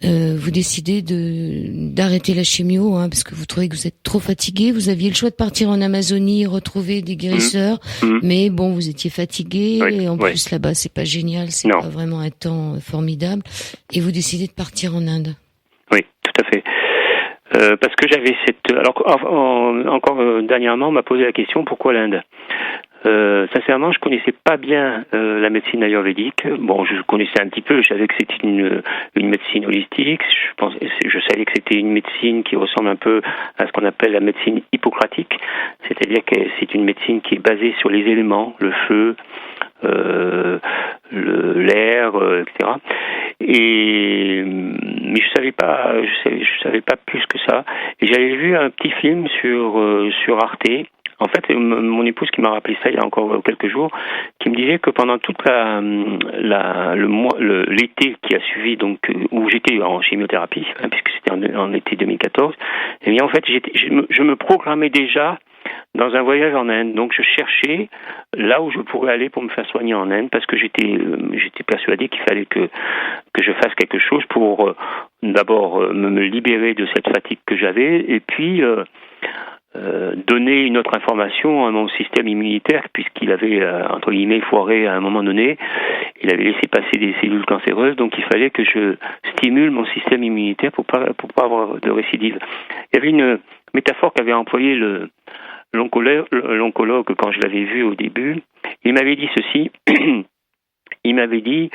vous décidez d'arrêter la chimio, parce que vous trouvez que vous êtes trop fatigué. Vous aviez le choix de partir en Amazonie, retrouver des guérisseurs, mais bon, vous étiez fatigué, et en plus là-bas c'est pas génial, c'est pas vraiment un temps formidable, et vous décidez de partir en Inde. Oui, tout à fait. Parce que j'avais encore dernièrement, on m'a posé la question pourquoi l'Inde. Sincèrement, je connaissais pas bien la médecine ayurvédique. Bon, je connaissais un petit peu. Je savais que c'était une médecine holistique. Je savais que c'était une médecine qui ressemble un peu à ce qu'on appelle la médecine hippocratique, c'est-à-dire que c'est une médecine qui est basée sur les éléments, le feu, l'air, etc. Mais je savais pas plus que ça. Et j'avais vu un petit film sur Arte. En fait, mon épouse qui m'a rappelé ça il y a encore quelques jours, qui me disait que pendant toute l'été qui a suivi, donc où j'étais en chimiothérapie, puisque c'était en été 2014, et bien en fait je me programmais déjà dans un voyage en Inde. Donc je cherchais là où je pourrais aller pour me faire soigner en Inde, parce que j'étais persuadé qu'il fallait que je fasse quelque chose pour d'abord me libérer de cette fatigue que j'avais, et puis donner une autre information à mon système immunitaire, puisqu'il avait, entre guillemets, foiré à un moment donné. Il avait laissé passer des cellules cancéreuses, donc il fallait que je stimule mon système immunitaire pour pas avoir de récidive. Il y avait une métaphore qu'avait employée l'oncologue quand je l'avais vu au début. Il m'avait dit ceci. Il m'avait dit,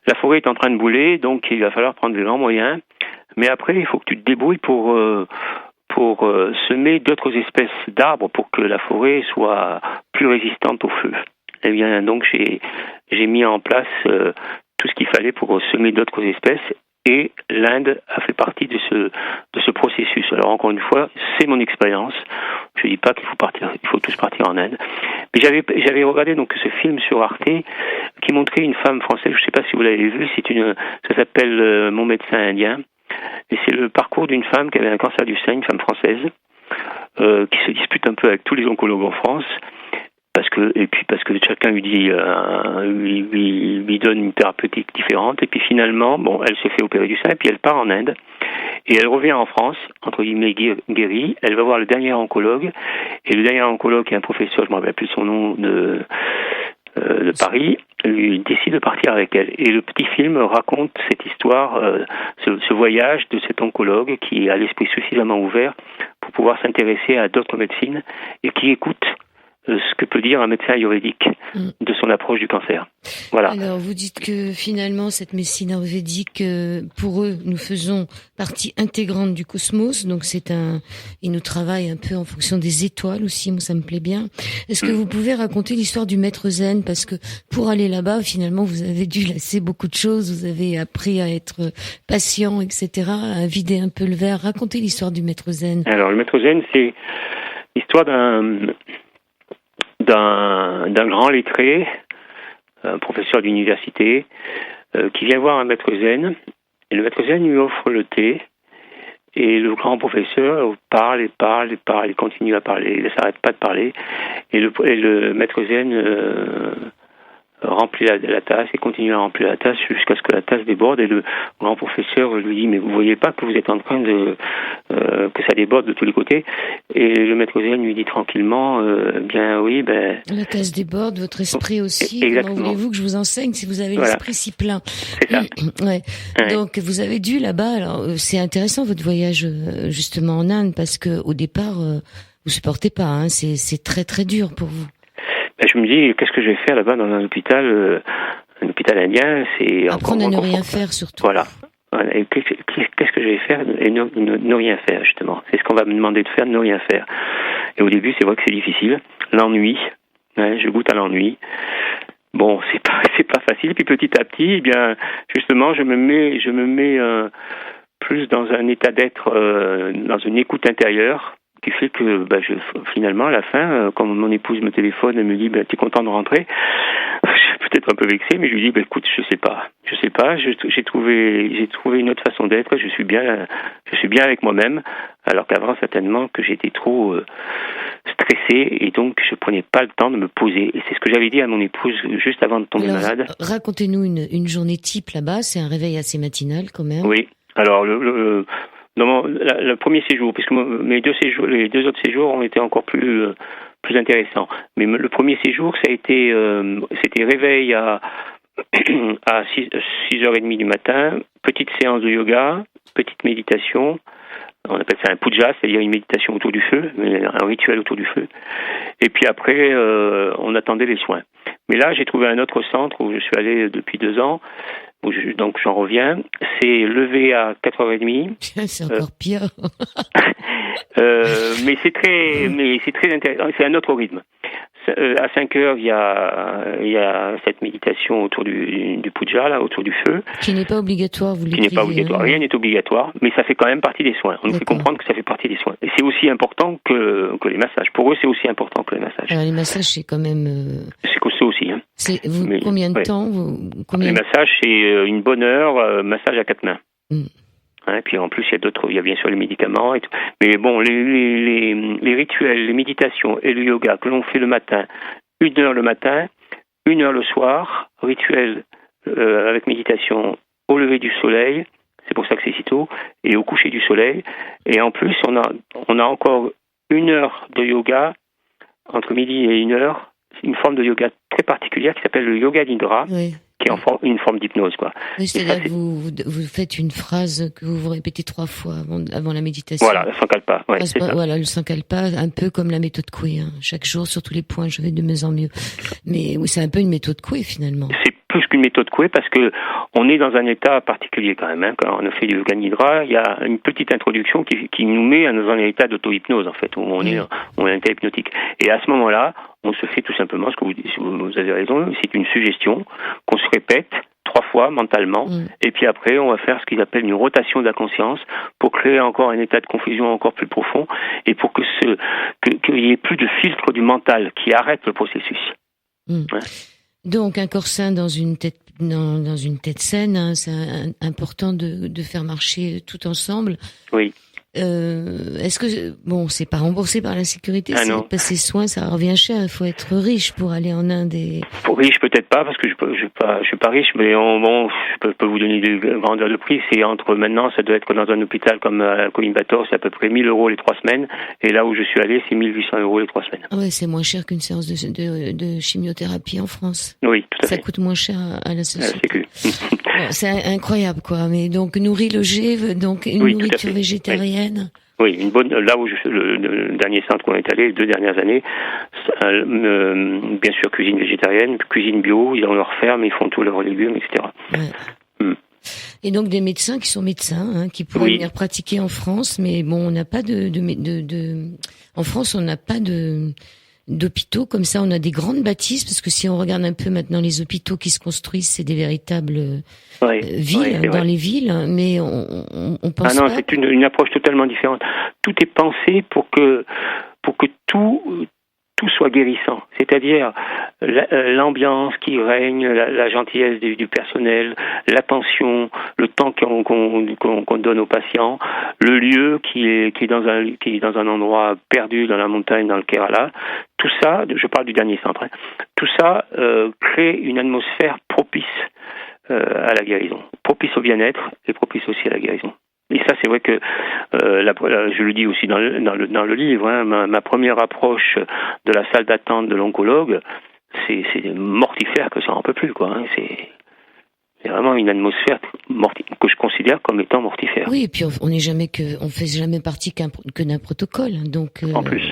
la forêt est en train de brûler, donc il va falloir prendre de grands moyens Mais après, il faut que tu te débrouilles pour semer d'autres espèces d'arbres pour que la forêt soit plus résistante au feu. Eh bien, donc j'ai mis en place tout ce qu'il fallait pour semer d'autres espèces. Et l'Inde a fait partie de ce processus. Alors encore une fois, c'est mon expérience. Je dis pas qu'il faut tous partir en Inde. Mais j'avais regardé donc ce film sur Arte qui montrait une femme française. Je sais pas si vous l'avez vu. Ça s'appelle Mon médecin indien. Et c'est le parcours d'une femme qui avait un cancer du sein, une femme française, qui se dispute un peu avec tous les oncologues en France. Parce que chacun lui donne une thérapeutique différente, et puis finalement, elle se fait opérer du sein, et puis elle part en Inde, et elle revient en France, entre guillemets guérie. Elle va voir le dernier oncologue, et le dernier oncologue, qui est un professeur, je ne me rappelle plus son nom, de Paris, lui décide de partir avec elle. Et le petit film raconte cette histoire, ce voyage de cet oncologue qui a l'esprit suffisamment ouvert pour pouvoir s'intéresser à d'autres médecines, et qui écoute ce que peut dire un médecin ayurvédique de son approche du cancer. Voilà. Alors, vous dites que finalement, cette médecine ayurvédique, pour eux, nous faisons partie intégrante du cosmos. Donc, ils nous travaillent un peu en fonction des étoiles aussi. Moi, ça me plaît bien. Est-ce que vous pouvez raconter l'histoire du maître zen? Parce que pour aller là-bas, finalement, vous avez dû lasser beaucoup de choses. Vous avez appris à être patient, etc., à vider un peu le verre. Racontez l'histoire du maître zen. Alors, le maître zen, c'est l'histoire d'un grand lettré, un professeur d'université, qui vient voir un maître zen, et le maître zen lui offre le thé, et le grand professeur parle, il continue à parler, il ne s'arrête pas de parler, et le maître zen remplit la tasse et continue à remplir la tasse jusqu'à ce que la tasse déborde, et le grand professeur lui dit: mais vous voyez pas que vous êtes en train que ça déborde de tous les côtés? Et le maître zen lui dit tranquillement: bien oui, la tasse déborde, votre esprit aussi. Exactement. Comment voulez-vous que je vous enseigne si vous avez l'esprit si plein? C'est ça. Ouais. Donc vous avez dû là-bas. Alors c'est intéressant votre voyage justement en Inde, parce que au départ vous supportez pas, hein, c'est très très dur pour vous. Je me dis, qu'est-ce que je vais faire là-bas dans un hôpital indien? C'est apprendre à ne rien faire surtout. Voilà. Et qu'est-ce que je vais faire? Et ne rien faire, justement. C'est ce qu'on va me demander de faire, ne rien faire. Et au début, c'est vrai que c'est difficile. L'ennui, je goûte à l'ennui. Bon, c'est pas facile. Puis petit à petit, eh bien, justement, je me mets plus dans un état d'être, dans une écoute intérieure, qui fait que finalement, à la fin, quand mon épouse me téléphone et me dit: t'es content de rentrer? Je suis peut-être un peu vexé, mais je lui dis: écoute, je sais pas, j'ai trouvé une autre façon d'être, je suis bien avec moi-même, alors qu'avant, certainement, que j'étais trop stressé, et donc je prenais pas le temps de me poser. Et c'est ce que j'avais dit à mon épouse juste avant de tomber malade. Racontez-nous une journée type là-bas. C'est un réveil assez matinal quand même. Oui. Alors le premier séjour, puisque les deux autres séjours ont été encore plus intéressants. Mais le premier séjour, c'était réveil à 6h30 du matin, petite séance de yoga, petite méditation. On appelle ça un puja, c'est-à-dire une méditation autour du feu, un rituel autour du feu. Et puis après, on attendait les soins. Mais là, j'ai trouvé un autre centre où je suis allé depuis 2 ans. Donc j'en reviens, c'est levé à 4h30. C'est encore pire. Mais c'est très intéressant. C'est un autre rythme. À 5h, il y a cette méditation autour du puja, là, autour du feu. Qui n'est pas obligatoire, vous l'écrivez. Qui n'est pas obligatoire. Rien n'est obligatoire, mais ça fait quand même partie des soins. On nous fait comprendre que ça fait partie des soins. Et c'est aussi important que les massages. Pour eux, c'est aussi important que les massages. Alors les massages, c'est quand même. C'est costaud aussi. Hein. Combien de temps Les massages, c'est une bonne heure, massage à 4 mains. Hein, puis en plus, il y a bien sûr les médicaments et tout. Mais bon, les rituels, les méditations et le yoga que l'on fait le matin, 1 heure le matin, 1 heure le soir, rituel avec méditation au lever du soleil, c'est pour ça que c'est si tôt, et au coucher du soleil. Et en plus, on a encore 1 heure de yoga entre midi et 1 heure, une forme de yoga très particulière qui s'appelle le yoga nidra. Oui. Qui est une forme d'hypnose, quoi. Oui, c'est-à-dire que vous faites une phrase que vous répétez 3 fois avant la méditation. Voilà, le sankalpa. Ouais, c'est ça. Voilà, le sankalpa, un peu comme la méthode Coué. Hein. Chaque jour, sur tous les points, je vais de mieux en mieux. Mais oui, c'est un peu une méthode Coué, finalement. plus qu'une méthode Coué parce que on est dans un état particulier quand même. Quand on a fait du Yoga Nidra, il y a une petite introduction qui nous met dans un état d'auto-hypnose en fait, où on est en état hypnotique. Et à ce moment-là, on se fait tout simplement ce que vous avez raison, c'est une suggestion qu'on se répète 3 fois mentalement, et puis après on va faire ce qu'ils appellent une rotation de la conscience pour créer encore un état de confusion encore plus profond et pour qu'il y ait plus de filtre du mental qui arrête le processus. Ouais. Donc un corps sain dans une tête saine, hein, c'est important de faire marcher tout ensemble. Oui. Est-ce que c'est pas remboursé par la sécurité, ces soins, ça revient cher. Il faut être riche pour aller en Inde. Pour riche peut-être pas parce que je suis pas riche, mais je peux vous donner des grandeurs de prix. C'est maintenant, ça doit être dans un hôpital comme à Coimbatore, c'est à peu près 1 000 euros les 3 semaines. Et là où je suis allé, c'est 1 800 euros les 3 semaines. Ouais, c'est moins cher qu'une séance de chimiothérapie en France. Oui, tout à fait. Ça coûte moins cher à la société. C'est incroyable, quoi. Mais donc nourri, logé, donc une nourriture végétarienne. Oui, là où le dernier centre où on est allé, les 2 dernières années, bien sûr cuisine végétarienne, cuisine bio, ils ont leur ferme, ils font tous leurs légumes, etc. Ouais. Et donc des médecins qui sont médecins, qui pourraient venir pratiquer en France, mais bon, on n'a pas en France, on n'a pas d'hôpitaux comme ça. On a des grandes bâtisses parce que si on regarde un peu maintenant les hôpitaux qui se construisent, c'est des véritables villes dans les villes, mais on pense pas. C'est une approche totalement différente. Tout est pensé pour que tout soit guérissant, c'est-à-dire l'ambiance qui règne, la gentillesse du personnel, l'attention, le temps qu'on donne aux patients, le lieu qui est dans un endroit perdu dans la montagne, dans le Kerala. Tout ça, je parle du dernier centre, tout ça crée une atmosphère propice à la guérison, propice au bien-être et propice aussi à la guérison. Et ça, c'est vrai que, je le dis aussi dans le livre, ma première approche de la salle d'attente de l'oncologue, c'est mortifère que ça en peut plus, quoi. C'est vraiment une atmosphère que je considère comme étant mortifère. Oui, et puis on fait jamais partie que d'un protocole, donc en plus.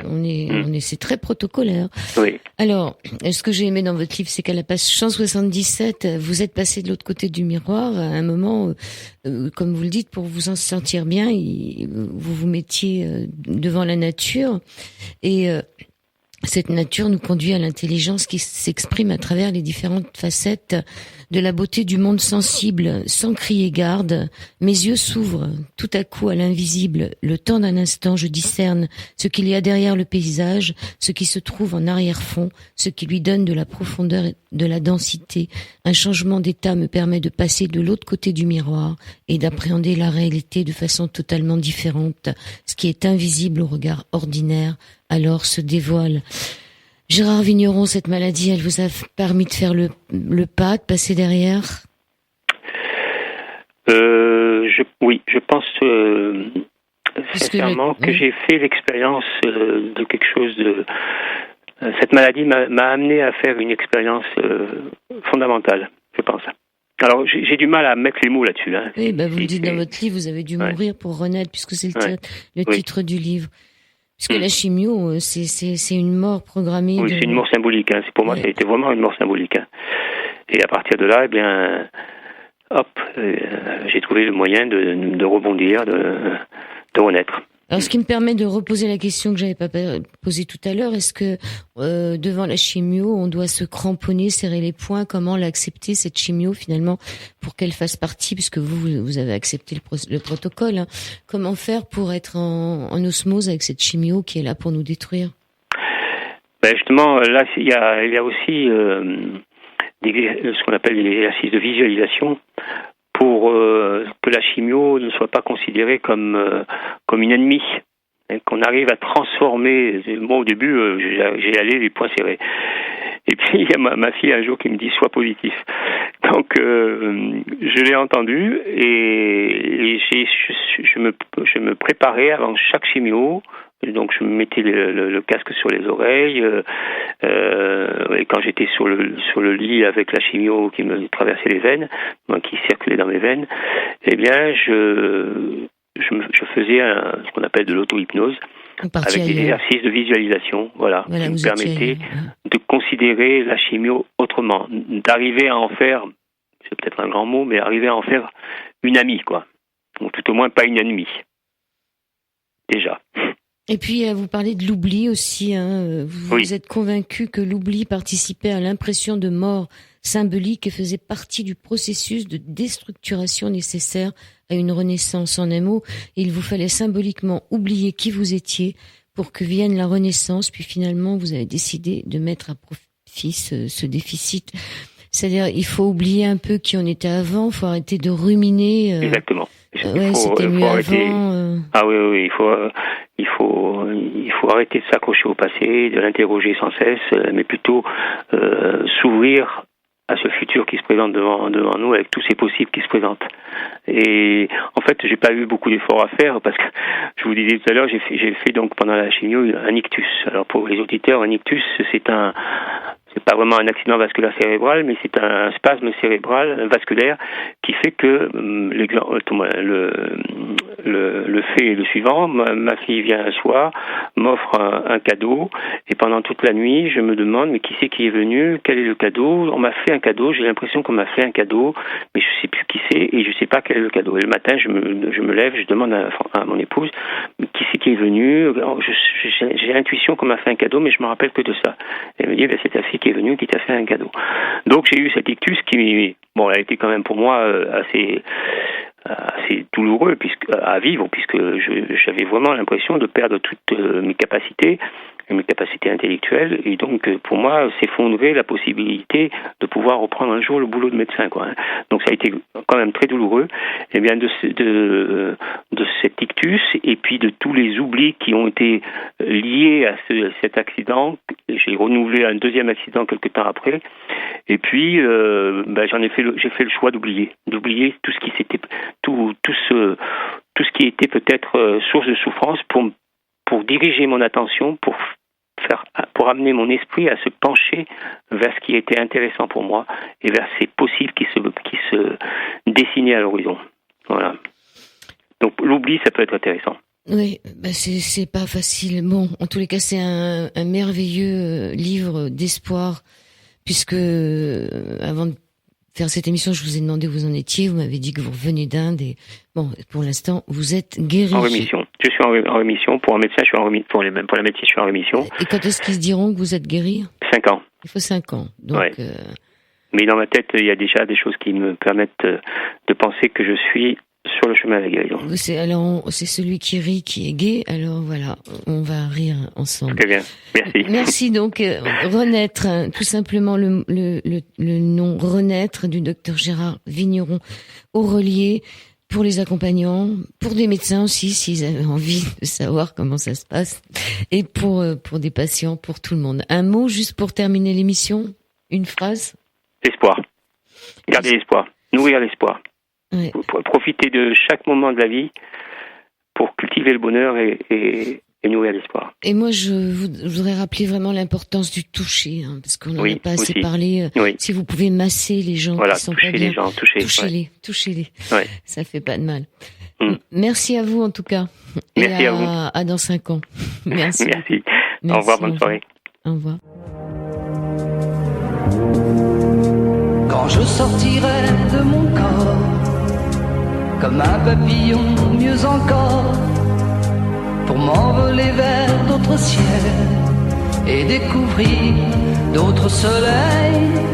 c'est très protocolaire. Oui. Alors, ce que j'ai aimé dans votre livre, c'est qu'à la page 177, vous êtes passé de l'autre côté du miroir à un moment, comme vous le dites, pour vous en sentir bien, vous vous mettiez devant la nature et cette nature nous conduit à l'intelligence qui s'exprime à travers les différentes facettes de la beauté du monde sensible. Sans crier garde, mes yeux s'ouvrent tout à coup à l'invisible. Le temps d'un instant, je discerne ce qu'il y a derrière le paysage, ce qui se trouve en arrière-fond, ce qui lui donne de la profondeur et de la densité. Un changement d'état me permet de passer de l'autre côté du miroir et d'appréhender la réalité de façon totalement différente. Ce qui est invisible au regard ordinaire alors se dévoile. Gérard Vigneron, cette maladie, elle vous a permis de faire le pas, de passer derrière ? Je pense sincèrement que j'ai fait l'expérience de quelque chose de... Cette maladie m'a amené à faire une expérience fondamentale, je pense. Alors, j'ai du mal à mettre les mots là-dessus. Oui, vous le dites dans votre livre, vous avez dû mourir pour renaître, puisque c'est le titre du livre. Parce que la chimio, c'est une mort programmée. Oui, c'est une mort symbolique. Pour moi, ça a été vraiment une mort symbolique. Et à partir de là, j'ai trouvé le moyen de rebondir, de renaître. Alors, ce qui me permet de reposer la question que j'avais pas posée tout à l'heure, est-ce que devant la chimio, on doit se cramponner, serrer les poings ? Comment l'accepter, cette chimio, finalement, pour qu'elle fasse partie, puisque vous avez accepté le protocole, comment faire pour être en osmose avec cette chimio qui est là pour nous détruire ? Justement, là, il y a aussi ce qu'on appelle les exercices de visualisation, pour que la chimio ne soit pas considérée comme une ennemie, qu'on arrive à transformer. Moi, au début, j'ai allé les poings serrés. Et puis, il y a ma fille un jour qui me dit « sois positif ». Donc, je l'ai entendu et je me préparais avant chaque chimio. Donc, je me mettais le casque sur les oreilles. Et quand j'étais sur le lit avec la chimio qui me traversait les veines, qui circulait dans mes veines, eh bien, je faisais ce qu'on appelle de l'auto-hypnose avec des exercices de visualisation, qui me permettaient considérer la chimio autrement, d'arriver à en faire, c'est peut-être un grand mot, mais arriver à en faire une amie, quoi. Ou tout au moins pas une ennemie. Déjà. Et puis, vous parlez de l'oubli aussi. Vous êtes convaincu que l'oubli participait à l'impression de mort symbolique et faisait partie du processus de déstructuration nécessaire à une renaissance. En un mot, il vous fallait symboliquement oublier qui vous étiez pour que vienne la renaissance. Puis finalement, vous avez décidé de mettre à profit ce déficit. C'est-à-dire, il faut oublier un peu qui on était avant. Il faut arrêter de ruminer. Exactement. C'était mieux avant. Ah oui, il faut arrêter de s'accrocher au passé, de l'interroger sans cesse, mais plutôt s'ouvrir à ce futur qui se présente devant nous, avec tous ces possibles qui se présentent. Et en fait, j'ai pas eu beaucoup d'efforts à faire parce que je vous disais tout à l'heure, j'ai fait donc pendant la chimio un ictus. Alors pour les auditeurs, un ictus, c'est pas vraiment un accident vasculaire cérébral, mais c'est un spasme cérébral vasculaire qui fait que le fait est le suivant. Ma fille vient un soir, m'offre un cadeau, et pendant toute la nuit, je me demande, mais qui c'est qui est venu? Quel est le cadeau? On m'a fait un cadeau, j'ai l'impression qu'on m'a fait un cadeau, mais je sais plus qui c'est, et je sais pas quel est le cadeau. Et le matin, je me lève, je demande à mon épouse, qui c'est qui est venu? J'ai l'intuition qu'on m'a fait un cadeau, mais je me rappelle que de ça. Elle me dit, c'est ta fille qui est venue, qui t'a fait un cadeau. Donc j'ai eu cet ictus qui, a été quand même pour moi assez douloureux à vivre, puisque j'avais vraiment l'impression de perdre toutes mes capacités intellectuelles, et donc pour moi s'effondrait la possibilité de pouvoir reprendre un jour le boulot de médecin, quoi. Donc ça a été quand même très douloureux. Et bien de cet ictus, et puis de tous les oublis qui ont été liés à cet accident, j'ai renouvelé un deuxième accident quelque temps après, et puis j'ai fait le choix d'oublier tout ce qui s'était tout ce qui était peut-être source de souffrance pour diriger mon attention, pour amener mon esprit à se pencher vers ce qui était intéressant pour moi et vers ces possibles qui se dessinaient à l'horizon. Voilà. Donc l'oubli, ça peut être intéressant. Oui, c'est pas facile. Bon, en tous les cas, c'est un merveilleux livre d'espoir, puisque avant de faire cette émission, je vous ai demandé où vous en étiez. Vous m'avez dit que vous revenez d'Inde et bon, pour l'instant, vous êtes guéri. En rémission. Je suis en rémission. Pour un médecin, je suis en rémission. Pour la médecine, je suis en rémission. Et quand est-ce qu'ils se diront que vous êtes guéri? 5 ans. Il faut 5 ans. Donc, ouais. Mais dans ma tête, il y a déjà des choses qui me permettent de penser que je suis sur le chemin de la guérison. C'est celui qui rit qui est gai. Alors voilà, on va rire ensemble. Très bien, merci. Merci donc Renaître, tout simplement le nom Renaître du docteur Gérard Vigneron Aurelier, pour les accompagnants, pour des médecins aussi s'ils avaient envie de savoir comment ça se passe, et pour des patients, pour tout le monde. Un mot juste pour terminer l'émission, une phrase. L'espoir. Gardez l'espoir. Nourrir l'espoir. Ouais. Profiter de chaque moment de la vie pour cultiver le bonheur et nourrir l'espoir. Et moi, je voudrais rappeler vraiment l'importance du toucher, parce qu'on n'en a pas assez parlé. Si vous pouvez masser les gens qui sont pas bien. Les gens, touchez-les. Ouais. Ça fait pas de mal. Merci à vous en tout cas. Merci à vous. À dans 5 ans. Merci. Merci. Au revoir, bonne soirée. Au revoir. Quand je sortirai de mon corps, comme un papillon, mieux encore, pour m'envoler vers d'autres ciels et découvrir d'autres soleils.